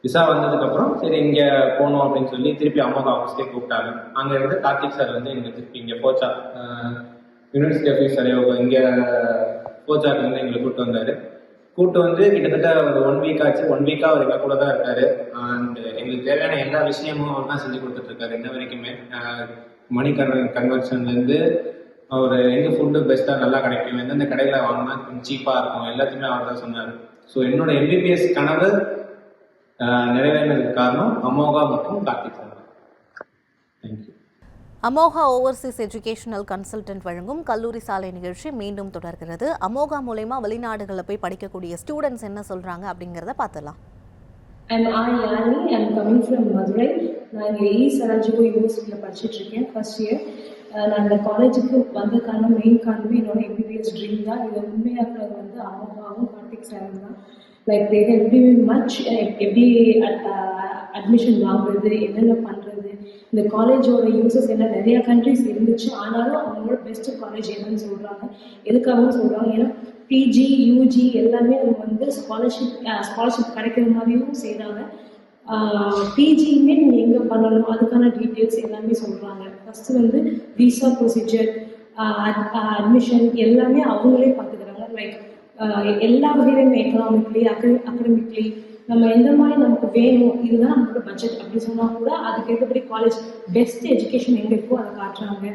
விசா வந்ததுக்கப்புறம் சரி இங்கே போகணும் அப்படின்னு சொல்லி திருப்பி அம்மா ஆஃபீஸ்க்கே கூப்பிட்டாங்க. அங்கே இருந்து கார்த்திக் சார் வந்து எங்களுக்கு திருப்பி இங்கே போச்சா யூனிவர்சிட்டி ஆஃப் ஈஸ்ட் சரேவோ இங்கே போச்சாக்கு வந்து எங்களை கூப்பிட்டு வந்தார். கூப்பிட்டு வந்து கிட்டத்தட்ட ஒரு 1 வீக் ஆச்சு. 1 வீக்காக அவர் எங்கள் கூட தான் இருக்கார். அண்ட் எங்களுக்கு தேவையான எல்லா விஷயமும் அவர் தான் செஞ்சு கொடுத்துட்ருக்காரு இன்ன வரைக்குமே. மணி கன்வர்ஷன்லேருந்து அவர் எங்கே ஃபுட்டு பெஸ்ட்டாக நல்லா கிடைக்கும், எந்தெந்த கடையில் வாங்கினா கொஞ்சம் சீப்பாக இருக்கும், எல்லாத்தையுமே அவர் தான் சொன்னார். ஸோ என்னோட எம்பிபிஎஸ் கனவு நிறைவேறினதுக்கு காரணம் அமோகா மற்றும் Karthik sir. Thank you. Amoga overseas educational consultant வழங்கும் கல்லூரி சாலை நிகழ்ச்சி மீண்டும் தொடர்கிறது. அமோகா மூலமா வெளிநாடுகளில் போய் படிக்கக்கூடிய ஸ்டூடெண்ட்ஸ் என்ன சொல்றாங்க அப்படிங்கிறத பார்த்துலாம். I'm Ayani. I'm coming from Madurai. நான் இங்கே சராஜகோ யூனிவர்சிட்டியில் படிச்சுட்ருக்கேன் ஃபர்ஸ்ட் இயர். நான் இந்த காலேஜுக்கு வந்த காரணம் மெயின் காரணமே என்னோட எம்பிபிஎஸ் ட்ரீம் தான். இதை உண்மையாக்குறது வந்து அமோகாவும் கார்த்திக் சாரும் தான். Like they help you much. எப்படி அட்மிஷன் வாங்குறது, என்னென்ன பண்ணுறது, இந்த காலேஜோட யூசஸ் என்ன, நிறையா கண்ட்ரிஸ் இருந்துச்சு. ஆனாலும் அவங்களோட பெஸ்ட்டு காலேஜ் என்னன்னு சொல்கிறாங்க. எதுக்காகவும் சொல்கிறாங்க, ஏன்னா பிஜி யூஜி எல்லாமே அவங்க வந்து ஸ்காலர்ஷிப் கிடைக்கிற மாதிரியும் செய்கிறாங்க. பிஜியுமே நீங்கள் எங்கே பண்ணணும் அதுக்கான டீட்டெயில்ஸ் எல்லாமே சொல்கிறாங்க. ஃபஸ்ட்டு வந்து விசா ப்ரொசீஜர், அட்மிஷன் எல்லாமே அவங்களே பார்த்துக்கிறாங்க. லைக் எல்லா வகையிலுமே எக்கனாமிக்லி அகடமிக்லி நம்ம எந்த மாதிரி நமக்கு வேணும், இதுதான் நம்மளோட பட்ஜெட் அப்படி சொன்னால் கூட அதுக்கேற்றபடி காலேஜ் பெஸ்ட் எஜுகேஷன் எங்கே இருக்கோ அதை காட்டுறாங்க.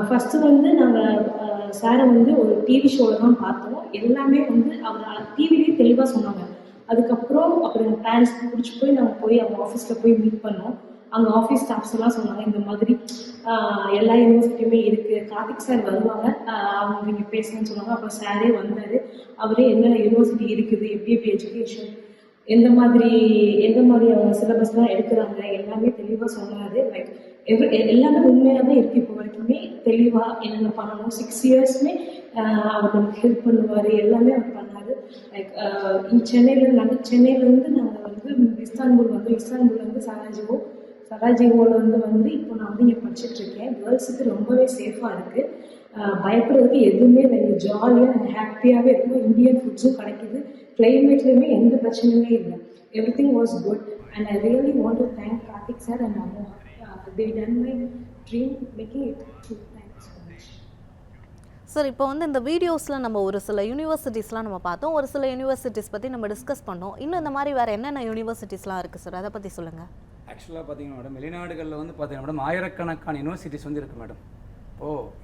ஃபஸ்ட்டு வந்து நாங்கள் சாரை வந்து ஒரு டிவி ஷோவில் தான் பார்த்தோம். எல்லாமே வந்து அவர் டிவிலேயே தெளிவாக சொன்னாங்க. அதுக்கப்புறம் எங்கள் பேரண்ட்ஸ்க்கு பிடிச்சி போய் நாங்கள் போய் அவங்க ஆஃபீஸில் போய் மீட் பண்ணோம். அங்கே ஆஃபீஸ் ஸ்டாஃப்ஸ் எல்லாம் சொன்னாங்க இந்த மாதிரி எல்லா யூனிவர்சிட்டியுமே இருக்குது, கார்த்திக் சார் வருவாங்க, அவங்க நீங்கள் பேசுங்கன்னு சொன்னாங்க. அப்புறம் சாரே வந்தார். அவரே என்னென்ன யூனிவர்சிட்டி இருக்குது, எப்படி எஜுகேஷன், எந்த மாதிரி அவங்க சிலபஸ்லாம் எடுக்கிறாங்க எல்லாமே தெளிவாக சொன்னார். லைக் எல்லாமே உண்மையாக தான் இருக்குது. இப்போ வரைக்குமே தெளிவாக என்னென்ன பண்ணணும் 6 இயர்ஸுமே அவர் நமக்கு ஹெல்ப் பண்ணுவார், எல்லாமே அவர் பண்ணார். லைக் சென்னையிலேருந்து நாங்கள் வந்து இஸ்தான்புல்லேருந்து சராஜிவோவில் வந்து இப்போ நான் வந்து இங்கே படிச்சுட்ருக்கேன். கேர்ள்ஸுக்கு ரொம்பவே சேஃபாக இருக்குது, பயப்படுறதுக்கு எதுவுமே இல்லை. இங்கே ஜாலியாக நாங்கள் ஹாப்பியாகவே இருக்கும். இந்தியன் ஃபுட்ஸும் கிடைக்கிது, கிளைமேட்லேயுமே எந்த பிரச்சனையுமே இல்லை. Every thing was good and I really want to thank Karthik sir and அம்மா. they done my dream making it true. Thanks so much. Sir, இப்போ வந்து இந்த வீடியோஸில் நம்ம ஒரு சில யூனிவர்சிட்டிஸ்லாம் நம்ம பார்த்தோம், ஒரு சில யூனிவர்சிட்டிஸ் பற்றி நம்ம டிஸ்கஸ் பண்ணோம். இன்னும் இந்த மாதிரி வேறு என்னென்ன யூனிவர்சிட்டிஸ்லாம் இருக்குது சார், அதை பற்றி சொல்லுங்கள். ஆக்சுவலாக பார்த்தீங்கன்னா மேடம், வெளிநாடுகளில் வந்து பார்த்தீங்கன்னா மேடம் ஆயிரக்கணக்கான யூனிவர்சிட்டிஸ் வந்து இருக்குது மேடம்.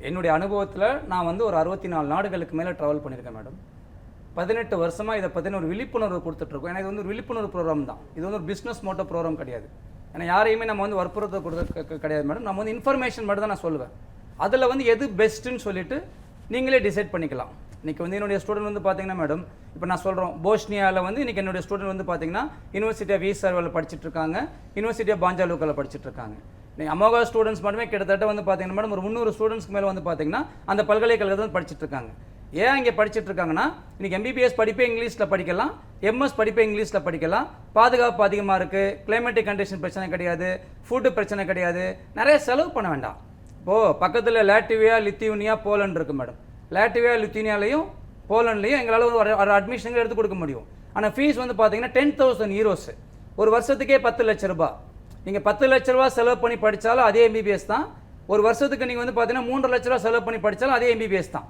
என்னுடைய அனுபவத்தில் நான் வந்து ஒரு 64 நாடுகளுக்கு மேலே ட்ராவல் பண்ணியிருக்கேன் மேடம். 18 வருஷமாக இதை பற்றின ஒரு விழிப்புணர்வு கொடுத்துட்ருக்கோம். ஏன்னா இது வந்து ஒரு விழிப்புணர்வு ப்ரோக்ராம் தான், இது வந்து ஒரு பிஸ்னஸ் மோட்டோ ப்ரோக்ராம் கிடையாது. ஏன்னா யாரையுமே நம்ம வந்து வற்புறுத்த கொடுக்க கிடையாது மேடம். நம்ம வந்து இன்ஃபர்மேஷன் மட்டும் தான் நான் சொல்லுவேன். அதில் வந்து எது பெஸ்ட்டுன்னு சொல்லிட்டு நீங்களே டிசைட் பண்ணிக்கலாம். இன்றைக்கி வந்து என்னுடைய ஸ்டூடெண்ட் வந்து பார்த்தீங்கன்னா மேடம், இப்போ நான் சொல்கிறோம் போஸ்னியாவில் வந்து இன்றைக்கி என்னுடைய ஸ்டூடெண்ட் வந்து பார்த்தீங்கன்னா யூனிவர்சிட்டி ஆஃப் ஈஸ்டர்வில் படிச்சுட்ருக்காங்க, யூனிவர்சிட்டி ஆஃப் பாஞ்சாலூக்கில் படிச்சுட்ருக்காங்க. நீங்கள் அமோகா ஸ்டூடெண்ட்ஸ் மட்டுமே கிட்டத்தட்ட வந்து பார்த்தீங்கன்னா மேடம் ஒரு 300 ஸ்டூடெண்ட்ஸ்க்கு மேலே வந்து பார்த்தீங்கன்னா அந்த பல்கலைக்கழகத்தில் வந்து படிச்சுட்ருக்காங்க. ஏன் இங்கே படிச்சுட்ருக்காங்கன்னா, இன்றைக்கி எம்பிபிஎஸ் படிப்பே இங்கிலீஷில் படிக்கலாம், எம்எஸ் படிப்பே இங்கிலீஷில் படிக்கலாம், பாதுகாப்பு அதிகமாக இருக்குது, கிளைமேட்டிக் கண்டிஷன் பிரச்சனை கிடையாது, ஃபுட்டு பிரச்சனை கிடையாது, நிறைய செலவு பண்ண வேண்டாம். இப்போது பக்கத்தில் லாட்வியா, லித்தியூனியா, போலண்ட் இருக்குது மேடம். லாட்வியா, லித்தியூனியாலையும் போலண்ட்லையும் எங்களால் ஒரு அட்மிஷன் எடுத்து கொடுக்க முடியும். ஆனால் ஃபீஸ் வந்து பார்த்தீங்கன்னா 10,000 euros, ஒரு வருஷத்துக்கே 10 லட்ச ரூபாய். நீங்கள் 10 லட்ச ரூபா செலவு பண்ணி படித்தாலும் அதே எம்பிபிஎஸ் தான். ஒரு வருஷத்துக்கு நீங்கள் வந்து பார்த்தீங்கன்னா 3.5 லட்ச ரூபா செலவு பண்ணி படித்தாலும் அதே எம்பிபிஎஸ் தான்.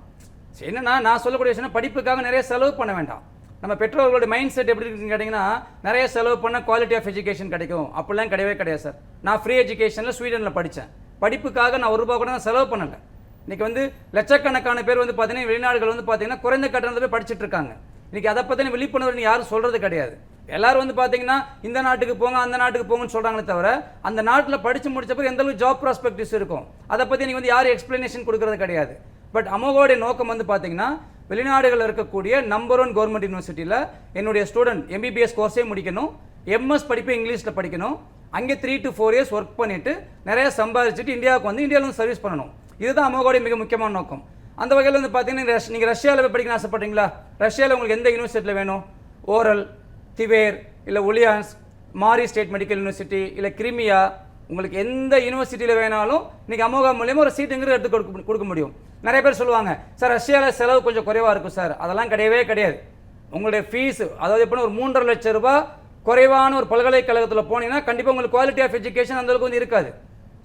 என்னன்னா நான் சொல்லக்கூடிய விஷயம், படிப்புக்காக நிறைய செலவு பண்ண வேண்டாம். நம்ம பெற்றோர்களோட மைண்ட் செட் எப்படி இருக்குன்னு கேட்டிங்கன்னா, நிறைய செலவு பண்ண குவாலிட்டி ஆஃப் எஜுகேஷன் கிடைக்கும், அப்படிலாம் கிடையவே கிடையாது சார். நான் ஃப்ரீ எஜுகேஷனில் ஸ்வீடனில் படித்தேன். படிப்புக்காக நான் 1 ரூபா கூட நான் செலவு பண்ணலை. இன்றைக்கி வந்து லட்சக்கணக்கான பேர் வந்து பார்த்தீங்கன்னா வெளிநாடுகள் வந்து பார்த்தீங்கன்னா குறைந்த கட்டணத்தில் போய் படிச்சுட்டு இருக்காங்க. இன்றைக்கி அதை பற்றின விழிப்புணர்வு யாரும் சொல்கிறது கிடையாது. எல்லாரும் வந்து பார்த்தீங்கன்னா இந்த நாட்டுக்கு போங்க அந்த நாட்டுக்கு போங்கன்னு சொல்கிறாங்களே தவிர, அந்த நாட்டில் படித்து முடிச்ச பிறகு எந்த அளவுக்கு ஜாப் ப்ராஸ்பெக்டிவ்ஸ் இருக்கும் அதை பற்றி நீங்கள் வந்து யாரும் எக்ஸ்பிளனேஷன் கொடுக்கறது கிடையாது. பட் அமோகாவுடைய நோக்கம் வந்து பார்த்தீங்கன்னா, வெளிநாடுகளில் இருக்கக்கூடிய நம்பர் 1 கவர்மெண்ட் யூனிவர்சிட்டியில் என்னுடைய ஸ்டூடெண்ட் எம்பிபிஎஸ் கோர்ஸே முடிக்கணும், எம்எஸ் படிப்பு இங்கிலீஷில் படிக்கணும், அங்கே 3 to 4 years ஒர்க் பண்ணிவிட்டு நிறைய சம்பாதிச்சுட்டு இந்தியாவுக்கு வந்து இந்தியாவில் வந்து சர்வீஸ் பண்ணணும். இதுதான் அமோகாவுடைய மிக முக்கியமான நோக்கம். அந்த வகையில் வந்து பார்த்தீங்கன்னா, நீங்கள் ரஷ்யாவில் போய் படிக்கணும்னு ஆசைப்பட்றீங்களா? ரஷ்யாவில் உங்களுக்கு எந்த யூனிவர்சிட்டியில் வேணும்? ஓரல், திவேர், இல்லை உலியான்ஸ், மாரி ஸ்டேட் மெடிக்கல் யூனிவர்சிட்டி, இல்லை கிரிமியா, உங்களுக்கு எந்த யூனிவர்சிட்டியில் வேணாலும் நீங்கள் அமோகா மூலியமாக ஒரு சீட்டுங்கிறது எடுத்து கொடுக்க முடியும். நிறைய பேர் சொல்லுவாங்க, சார் ரஷ்யாவில் செலவு கொஞ்சம் குறைவாக இருக்கும் சார். அதெல்லாம் கிடையவே கிடையாது. உங்களுடைய ஃபீஸு, அதாவது எப்படின்னா ஒரு 3.5 லட்ச ரூபாய் குறைவான ஒரு பல்கலைக்கழகத்தில் போனீங்கன்னா கண்டிப்பாக உங்களுக்கு குவாலிட்டி ஆஃப் எஜுகேஷன் அந்தளவுக்கு வந்து இருக்காது.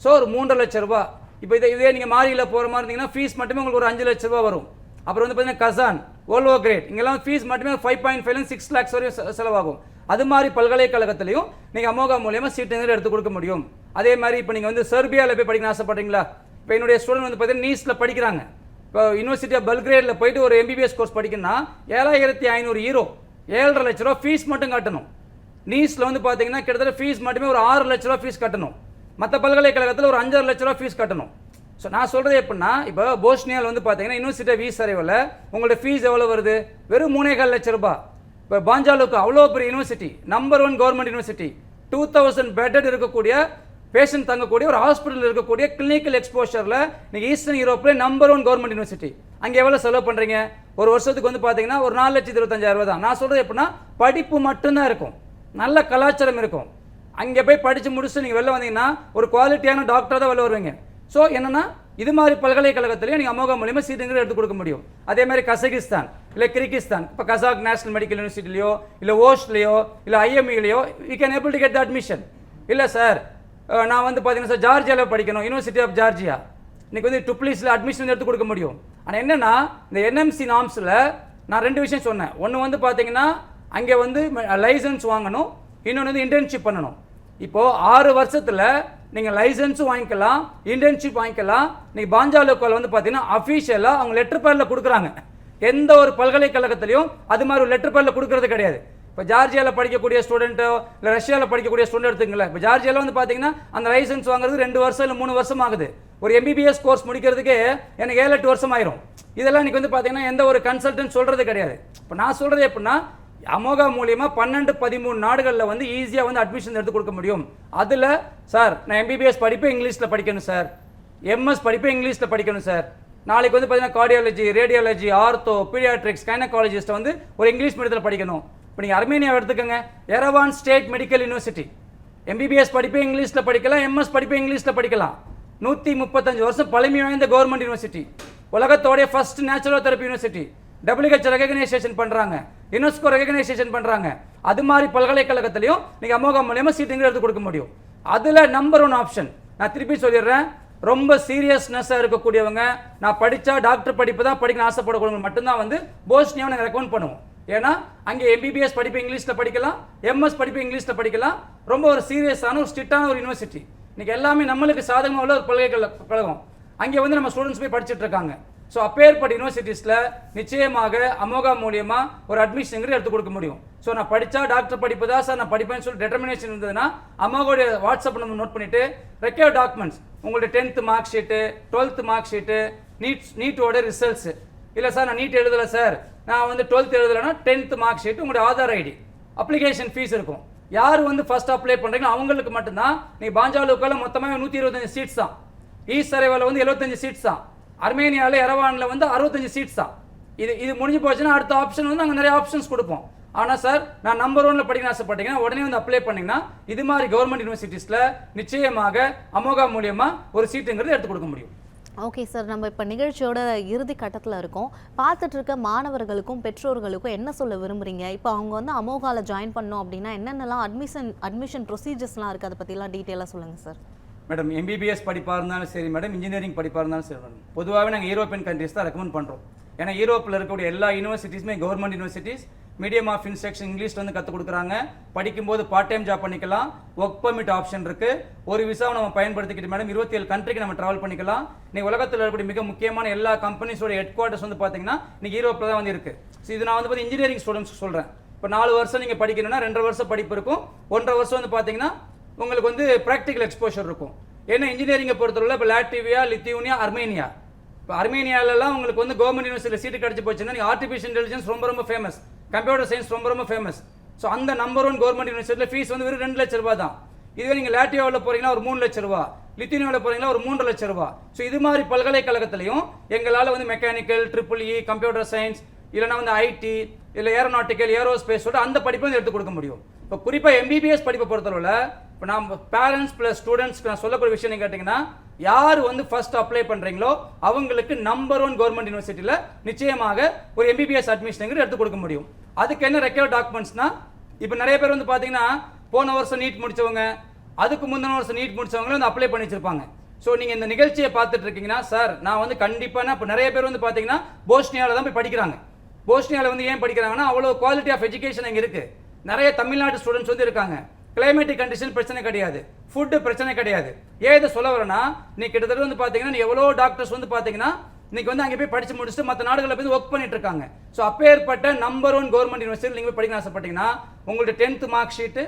ஸோ ஒரு 3.5 லட்ச ரூபாய். இப்போ இதே நீங்கள் மாரியில் போகிற மாதிரி இருந்தீங்கன்னா ஃபீஸ் மட்டுமே உங்களுக்கு ஒரு 5 லட்ச ரூபா வரும். அப்புறம் வந்து பார்த்தீங்கன்னா கசான், ஓல்வோ கிரேட், இங்கெல்லாம் ஃபீஸ் மட்டுமே 5.5 6 lakhs வரையும் செலவாகும். அது மாதிரி பல்கலைக்கழகத்திலையும் நீங்கள் அமோகா மூலியமாக சீட்டுங்கிறது எடுத்து கொடுக்க முடியும். அதே மாதிரி இப்போ நீங்கள் வந்து செர்பியாவில் போய் படிக்கணும் ஆசைப்படுறீங்களா? இப்போ என்னுடைய ஸ்டூடெண்ட் வந்து பார்த்தீங்கன்னா நீஸில் படிக்கிறாங்க. இப்போ யூனிவர்சிட்டி ஆஃப் பெல்கிரேடில் போயிட்டு ஒரு எம்பிபிஎஸ் கோர்ஸ் படிக்கணும்னா 7,500 euro, 7.5 லட்ச ரூபா ஃபீஸ் மட்டும் கட்டணும். நீஸில் வந்து பார்த்தீங்கன்னா கிட்டத்தட்ட ஃபீஸ் மட்டுமே ஒரு 6 லட்ச ரூபா ஃபீஸ் கட்டணும். மற்ற பல்கலைக்கழகத்தில் ஒரு 5.5 லட்ச ரூபா ஃபீஸ் கட்டணும். ஸோ நான் சொல்கிறது எப்படின்னா, இப்போ போஸ்னியாவில் வந்து பார்த்தீங்கன்னா யூனிவர்சிட்டி ஆஃப் ஈஸ்டர்வில் உங்களோட ஃபீஸ் எவ்வளோ வருது? வெறும் 3.25 லட்ச ரூபாய். இப்போ பாஞ்சாலுக்கு அவ்வளோ பெரிய university, number 1 government university, 2000 bedded இருக்கக்கூடிய பேஷண்ட் தங்கக்கூடிய ஒரு ஹாஸ்பிட்டல் இருக்கக்கூடிய கிளினிக்கல் எக்ஸ்போஷரில் நீங்கள் ஈஸ்டர்ன் யூரோப்பில் நம்பர் 1 கவர்மெண்ட் யூனிவர்சிட்டி. அங்கே எவ்வளோ செலவு பண்ணுறீங்க? ஒரு வருஷத்துக்கு வந்து பார்த்தீங்கன்னா ஒரு 4,25,000 தான். நான் சொல்கிறது எப்படின்னா படிப்பு மட்டும்தான் இருக்கும், நல்ல கலாச்சாரம் இருக்கும். அங்கே போய் படித்து முடிச்சுட்டு நீங்கள் வெளில வந்தீங்கன்னா ஒரு குவாலிட்டியான டாக்டராக தான் வெளில வருவீங்க. ஸோ என்னென்னா இது மாதிரி பல்கலைக்கழகத்திலேயே நீங்கள் அமோகா மூலியமாக சீட்டுங்கிறது எடுத்து கொடுக்க முடியும். அதே மாதிரி கசகிஸ்தான் இல்லை கிர்கிஸ்தான், இப்போ கசாக் நேஷனல் மெடிக்கல் யூனிவர்சிட்டிலையோ இல்லை ஓஸ்ட்லையோ இல்லை ஐஎம்இலையோ we can able to get the admission. இல்லை சார் நான் வந்து பார்த்தீங்கன்னா சார் ஜார்ஜியாவில் படிக்கணும், யூனிவர்சிட்டி ஆஃப் ஜார்ஜியா, இன்றைக்கி வந்து டுப்ளிஸில் அட்மிஷன் எடுத்து கொடுக்க முடியும். ஆனால் என்னென்னா இந்த என்எம்சி நாம்ஸில் நான் 2 விஷயம் சொன்னேன். ஒன்று வந்து பார்த்தீங்கன்னா அங்கே வந்து லைசன்ஸ் வாங்கணும், இன்னொன்று வந்து இன்டர்ன்ஷிப் பண்ணணும். இப்போது 6 வருஷத்தில் நீங்கள் லைசன்ஸும் வாங்கிக்கலாம், இன்டர்ன்ஷிப் வாங்கிக்கலாம். நீங்கள் பாஞ்சாலோக்கால் வந்து பார்த்தீங்கன்னா அஃபீஷியலாக அவங்க லெட்டர் பேரில் கொடுக்குறாங்க. எந்த ஒரு பல்கலைக்கழகத்திலையும் அது மாதிரி ஒரு லெட்டர் பேரில் கொடுக்கறது கிடையாது. இப்போ ஜார்ஜியாவில் படிக்கக்கூடிய ஸ்டூடெண்ட்டோ இல்லை ரஷ்யாவில் படிக்கக்கூடிய ஸ்டூடெண்ட் எடுத்துங்களேன். இப்போ ஜார்ஜியாவில் வந்து பார்த்தீங்கன்னா அந்த லைசன்ஸ் வாங்குறது 2 வருஷம் இல்லை 3 வருஷம் ஆகுது. ஒரு எம்பிபிஎஸ் கோர்ஸ் முடிக்கிறதுக்கு எனக்கு 7-8 வருஷம் ஆயிரும். இதெல்லாம் இன்றைக்கி வந்து பார்த்தீங்கன்னா எந்த ஒரு கன்சல்டன்ட் சொல்கிறது கிடையாது. இப்போ நான் சொல்கிறது எப்படின்னா அமோகா மூலியமாக 12-13 நாடுகளில் வந்து ஈஸியாக வந்து அட்மிஷன் எடுத்து கொடுக்க முடியும். அதில் சார் நான் எம்பிபிஎஸ் படிப்பேன் இங்கிலீஷில் படிக்கணும் சார், எம்எஸ் படிப்பேன் இங்கிலீஷில் படிக்கணும் சார், நாளைக்கு வந்து பார்த்தீங்கன்னா கார்டியாலஜி, ரேடியாலஜி, ஆர்த்தோ, பீடியாட்ரிக்ஸ், கைனகாலஜிஸ்ட்டை வந்து ஒரு இங்கிலீஷ் மீடியத்தில் படிக்கணும். இப்போ நீங்கள் அர்மேனியாவை எடுத்துக்கோங்க, எரவான் ஸ்டேட் மெடிக்கல் யூனிவர்சிட்டி, எம்பிபிஎஸ் படிப்பே இங்கிலீஷில் படிக்கலாம், எம்எஸ் படிப்பே இங்கிலீஷில் படிக்கலாம். 135 வருஷம் பழமை வாய்ந்த கவர்மெண்ட் யூனிவர்சிட்டி, உலகத்தோடைய first natural therapy university, WHO recognition பண்ணுறாங்க, யுனெஸ்கோ ரெகக்னைசேஷன் பண்ணுறாங்க. அது மாதிரி பல்கலைக்கழகத்திலையும் நீங்கள் அமோகா மூலியமாக சீட்டுங்க எடுத்து கொடுக்க முடியும். அதில் நம்பர் 1 ஆப்ஷன் நான் திருப்பி சொல்லிடுறேன், ரொம்ப சீரியஸ்னஸாக இருக்கக்கூடியவங்க, நான் படித்தா டாக்டர் படிப்பு தான் படிக்கணும்னு ஆசைப்படக்கூடியவங்க மட்டும்தான் வந்து போஸ்னியாவை நாங்கள் ரெக்கமெண்ட் பண்ணுவோம். ஏன்னா அங்கே எம்பிபிஎஸ் படிப்பு இங்கிலீஷில் படிக்கலாம், எம்எஸ் படிப்பு இங்கிலீஷில் படிக்கலாம். ரொம்ப ஒரு சீரியஸான ஒரு ஸ்ட்ரிக்டான ஒரு யூனிவர்சிட்டி. இன்றைக்கி எல்லாமே நம்மளுக்கு சாதகமாக உள்ள ஒரு பல்கலைக்கழகம். அங்கே வந்து நம்ம ஸ்டூடெண்ட்ஸ் போய் படிச்சுட்டு இருக்காங்க. ஸோ அப்பேற்பட்ட யூனிவர்சிட்டிஸில் நிச்சயமாக அமோகா மூலியமாக ஒரு அட்மிஷனுங்கிறது எடுத்து கொடுக்க முடியும். ஸோ நான் படித்தா டாக்டர் படிப்பு தான் சார் நான் படிப்பேன்னு சொல்லி டெட்டர்மினேஷன் இருந்ததுன்னா அமோகோடைய வாட்ஸ்அப் நம்ம நோட் பண்ணிவிட்டு ரெக்கையர் டாக்குமெண்ட்ஸ், உங்களுடைய 10th mark sheet, 12th mark sheet, நீட்டோட ரிசல்ட்ஸு, இல்லை சார் நான் நீட் எழுதலை சார், நான் வந்து 12th எழுதலைன்னா 10th மார்க் ஷீட்டு, உங்களுடைய ஆதார் ஐடி, அப்ளிகேஷன் ஃபீஸ் இருக்கும். யார் வந்து ஃபர்ஸ்ட் அப்ளை பண்ணுறீங்களோ அவங்களுக்கு மட்டும்தான். நீங்கள் பாஞ்சாலோக்கால் மொத்தமாக 125 சீட்ஸ் தான், ஈஸ்ட் சரைவாவில் வந்து 75 சீட்ஸ் தான், அர்மேனியாவில் எரவானில் வந்து 65 சீட்ஸ் தான். இது முடிஞ்சு போச்சுன்னா அடுத்த ஆப்ஷன் வந்து நாங்கள் நிறைய ஆப்ஷன்ஸ் கொடுப்போம். ஆனால் சார் நான் நம்பர் 1ல் படிக்கணும் ஆசைப்பட்டீங்கன்னா உடனே வந்து அப்ளை பண்ணிங்கன்னா இது மாதிரி கவர்மெண்ட் யூனிவர்சிட்டிஸில் நிச்சயமாக அமோகா மூலியமாக ஒரு சீட்டுங்கிறது எடுத்து கொடுக்க முடியும். ஓகே சார், நம்ம இப்போ நிகழ்ச்சியோட இறுதி கட்டத்தில் இருக்கோம். பார்த்துட்டு இருக்க மாணவர்களுக்கும் பெற்றோர்களுக்கும் என்ன சொல்ல விரும்புகிறீங்க? இப்போ அவங்க வந்து அமோகாவில் ஜாயின் பண்ணோம் அப்படின்னா என்னென்னலாம் அட்மிஷன் ப்ரொசீஜர்ஸ்லாம் இருக்குது, அதை பற்றிலாம் டீட்டெயிலாக சொல்லுங்கள் சார். மேடம் எம்பிபிஎஸ் படிப்பாக இருந்தாலும் சரி மேடம், இன்ஜினியரிங் படிப்பாக இருந்தாலும் சரி மேடம், பொதுவாகவே நாங்கள் யூரோப்பியன் கண்ட்ரிஸ் தான் ரெக்கமெண்ட் பண்ணுறோம். ஏன்னா யூரோப்பில் இருக்கக்கூடிய எல்லா யூனிவர்சிட்டிஸுமே government universities, medium of instruction English வந்து கற்றுக் கொடுக்குறாங்க. படிக்கும்போது பார்ட் டைம் ஜாப் பண்ணிக்கலாம், ஒர்க் பர்மிட் ஆப்ஷன் இருக்குது. ஒரு விசாவை நம்ம பயன்படுத்திக்கிட்டு மேடம் 27 கண்ட்ரிக்கு நம்ம ட்ராவல் பண்ணிக்கலாம். நீங்கள் உலகத்தில் இருக்கக்கூடிய மிக முக்கியமான எல்லா கம்பெனிஸோட ஹெட் குவார்ட்டர்ஸ் வந்து பார்த்தீங்கன்னா இன்றைக்கி யூரோப்பில் தான் வந்து இருக்குது. ஸோ இது நான் வந்து பார்த்து இன்ஜினியரிங் ஸ்டூடெண்ட்ஸ் சொல்கிறேன். இப்போ 4 வருஷம் நீங்கள் படிக்கணும்னா 2.5 வருஷம் படிப்பு இருக்கும், 1.5 வருஷம் வந்து பார்த்தீங்கன்னா உங்களுக்கு வந்து ப்ராக்டிக்கல் எக்ஸ்போஷர் இருக்கும். ஏன்னா இன்ஜினியரிங்கை பொறுத்தவரை இப்போ லாட்வியா, லித்தியூனியா, அர்மேனியா, இப்போ அர்மேனியாலலாம் உங்களுக்கு வந்து கவர்மெண்ட் யூனிவர்சிட்டியில் சீட்டு கிடச்சி போச்சுன்னா நீங்கள் ஆர்டிஃபிஷியல் இன்டெலிஜென்ஸ் ரொம்ப ஃபேமஸ், கம்ப்யூட்டர் சயின்ஸ் ரொம்ப ஃபேமஸ். ஸோ அந்த நம்பர் 1 கவர்மெண்ட் யூனிவர்சிட்டியில் ஃபீஸ் வந்து வெறும் 2 லட்ச ரூபா தான். இதுவே நீங்கள் லாட்வியாவில் போகிறீங்கன்னா ஒரு 3 லட்ச ரூபா, லித்தியூனியாவில் போகிறீங்கன்னா ஒரு 3 லட்ச ரூபா. ஸோ இது மாதிரி பல்கலைக்கழகத்திலையும் எங்களால் வந்து மெக்கானிக்கல், EEE, கம்ப்யூட்டர் சயின்ஸ், இல்லைனா வந்து ஐடி, இல்லை ஏரோநாட்டிக்கல், ஏரோஸ்பேஸோட அந்த படிப்பை வந்து எடுத்து கொடுக்க முடியும். இப்போ குறிப்பாக எம்பிபிஎஸ் படிப்பை பொறுத்தளவில் இப்போ நம்ம பேரண்ட்ஸ் ப்ளஸ் ஸ்டூடெண்ட்ஸ்க்கு நான் சொல்லக்கூடிய விஷயம் கேட்டிங்கன்னா, யார் வந்து ஃபர்ஸ்ட் அப்ளை பண்ணுறீங்களோ அவங்களுக்கு நம்பர் 1 கவர்மெண்ட் யூனிவர்சிட்டியில் நிச்சயமாக ஒரு எம்பிபிஎஸ் அட்மிஷனுங்கிறது எடுத்து கொடுக்க முடியும். அதுக்கு என்ன ரெக்யர்ட் டாக்குமெண்ட்ஸ்னா, இப்போ நிறைய பேர் வந்து பார்த்தீங்கன்னா போன வருஷம் நீட் முடித்தவங்க, அதுக்கு முந்தின வருஷம் நீட் முடித்தவங்களும் வந்து அப்ளை பண்ணி வச்சிருப்பாங்க. ஸோ நீங்கள் இந்த நிகழ்ச்சியை பார்த்துட்டு இருக்கீங்கன்னா சார் நான் வந்து கண்டிப்பாக இப்போ நிறைய பேர் வந்து பார்த்தீங்கன்னா போஸ்னியாவில் தான் போய் படிக்கிறாங்க. போஸ்னியாவில் வந்து ஏன் படிக்கிறாங்கன்னா அவ்வளோ குவாலிட்டி ஆஃப் எஜுகேஷன் அங்கே இருக்குது. நிறைய தமிழ்நாட்டு ஸ்டூடெண்ட்ஸ் வந்து இருக்காங்க. கிளைமேட்டிக் கண்டிஷன் பிரச்சனை கிடையாது, ஃபுட்டு பிரச்சனை கிடையாது. ஏன் இதை சொல்ல வரேன்னா, நீ கிட்டத்தட்ட வந்து பார்த்தீங்கன்னா நீ எவ்வளோ டாக்டர்ஸ் வந்து பார்த்தீங்கன்னா இன்னைக்கு வந்து அங்கே போய் படித்து முடிச்சுட்டு மற்ற நாடுகளில் போய் ஒர்க் பண்ணிட்டு இருக்காங்க. ஸோ அப்பேற்பட்ட நம்பர் 1 கவர்மெண்ட் யூனிவர்சிட்டியில் நீங்கள் போய் படிக்க ஆசைப்பட்டீங்கன்னா உங்களுக்கு 10th மார்க் ஷீட்டு,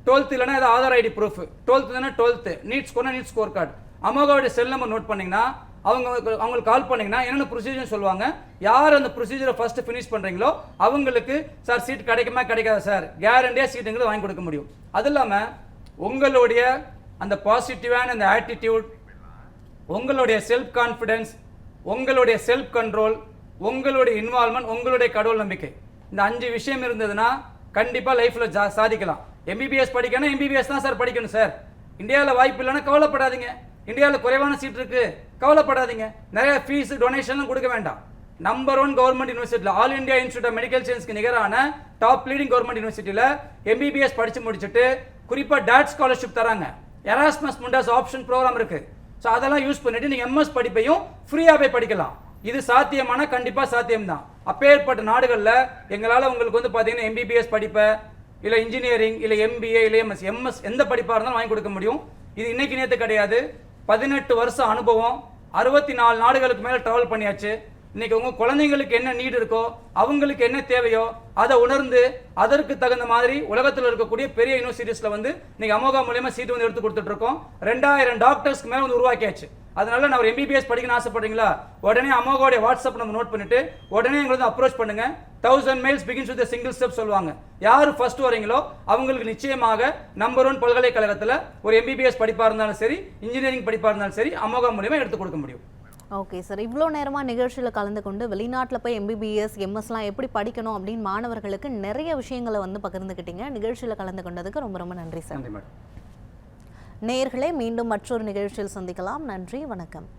12th இல்லைனா ஏதாவது ஆதார் ஐடி ப்ரூஃப், 12th தானே 12th, நீட் ஸ்கோர் கார்டு, அமோகாவுடைய செல் நம்பர் நோட் பண்ணிங்கன்னா அவங்களுக்கு கால் பண்ணிங்கன்னா என்னென்ன ப்ரொசீஜர் சொல்லுவாங்க. யார் அந்த ப்ரொசீஜரை ஃபஸ்ட்டு ஃபினிஷ் பண்ணுறீங்களோ அவங்களுக்கு சார் சீட் கிடைக்குமா கிடைக்காது சார் கேரண்டியாக சீட்டுங்கிறது வாங்கி கொடுக்க முடியும். அது இல்லாமல் உங்களுடைய அந்த பாசிட்டிவான அந்த ஆட்டிடியூட், உங்களுடைய செல்ஃப் கான்ஃபிடென்ஸ், உங்களுடைய செல்ஃப் கண்ட்ரோல், உங்களுடைய இன்வால்மெண்ட், உங்களுடைய கடவுள் நம்பிக்கை, இந்த 5 விஷயம் இருந்ததுன்னா கண்டிப்பாக லைஃப்பில் சாதிக்கலாம். எம்பிபிஎஸ் படிக்கணும், எம்பிபிஎஸ் தான் சார் படிக்கணும் சார். இந்தியாவில் வாய்ப்பு இல்லைன்னா கவலைப்படாதீங்க. இந்தியாவில் குறைவான சீட் இருக்கு, கவலைப்படாதீங்க. நிறைய ஃபீஸ் டொனேஷன்லாம் கொடுக்க வேண்டாம். நம்பர் 1 கவர்மெண்ட் யூனிவர்சிட்டியில், All India Institute of Medical சயின்ஸ்க்கு நிகரான டாப் லீடிங் கவர்மெண்ட் யூனிவர்சிட்டியில் எம்பிபிஎஸ் படித்து முடிச்சுட்டு குறிப்பாக டாட் ஸ்காலர்ஷிப் தராங்க. எராஸ்மஸ் முண்டாஸ் ஆப்ஷன் ப்ரோக்ராம் இருக்கு. ஸோ அதெல்லாம் யூஸ் பண்ணிட்டு நீங்கள் எம்எஸ் படிப்பையும் ஃப்ரீயாகவே படிக்கலாம். இது சாத்தியமான கண்டிப்பாக சாத்தியம்தான். அப்பேற்பட்ட நாடுகளில் எங்களால் உங்களுக்கு வந்து பார்த்தீங்கன்னா எம்பிபிஎஸ் படிப்பை இல்லை இன்ஜினியரிங் இல்லை எம்பிஏ இல்லை எம்எஸ் எந்த படிப்பாக இருந்தாலும் வாங்கி கொடுக்க முடியும். இது இன்னைக்கு நேற்று கிடையாது. 18 வருஷம் அனுபவம், 64 நாடுகளுக்கு மேலே ட்ராவல் பண்ணியாச்சு. இன்னைக்கு உங்கள் குழந்தைங்களுக்கு என்ன நீடு இருக்கோ, அவங்களுக்கு என்ன தேவையோ அதை உணர்ந்து அதற்கு தகுந்த மாதிரி உலகத்தில் இருக்கக்கூடிய பெரிய யூனிவர்சிட்டிஸில் வந்து இன்னைக்கு அமோகா மூலியமாக சீட்டு வந்து எடுத்து கொடுத்துட்டு இருக்கோம். 2000 டாக்டர்ஸ்க்கு மேலே வந்து உருவாக்கியாச்சு. அதனால நான் ஒரு எம்பிபிஎஸ் படிக்கணும்னு ஆசைப்படுறீங்களா, உடனே அமோகாவுடைய வாட்ஸ்அப் நம்ம நோட் பண்ணிட்டு உடனே எங்களை வந்து அப்ரோச் பண்ணுங்க. 1000 miles begins with single step சொல்லுவாங்க. யார் ஃபர்ஸ்ட் வரீங்களோ அவங்களுக்கு நிச்சயமாக நம்பர் 1 பல்கலைக்கழகத்தில் ஒரு எம்பிபிஎஸ் படிப்பாக இருந்தாலும் சரி, இன்ஜினியரிங் படிப்பாக இருந்தாலும் சரி, அமோகா மூலியமாக எடுத்து கொடுக்க முடியும். ஓகே சார், இவ்வளோ நேரமாக நிகழ்ச்சியில் கலந்து கொண்டு வெளிநாட்டில் போய் எம்பிபிஎஸ் எம்எஸ்லாம் எப்படி படிக்கணும் அப்படின்னு மாணவர்களுக்கு நிறைய விஷயங்களை வந்து பகிர்ந்துக்கிட்டீங்க. நிகழ்ச்சியில் கலந்து கொண்டதுக்கு ரொம்ப ரொம்ப நன்றி சார். நன்றி மேடம். நேயர்களே, மீண்டும் மற்றொரு நிகழ்ச்சியில் சந்திக்கலாம். நன்றி, வணக்கம்.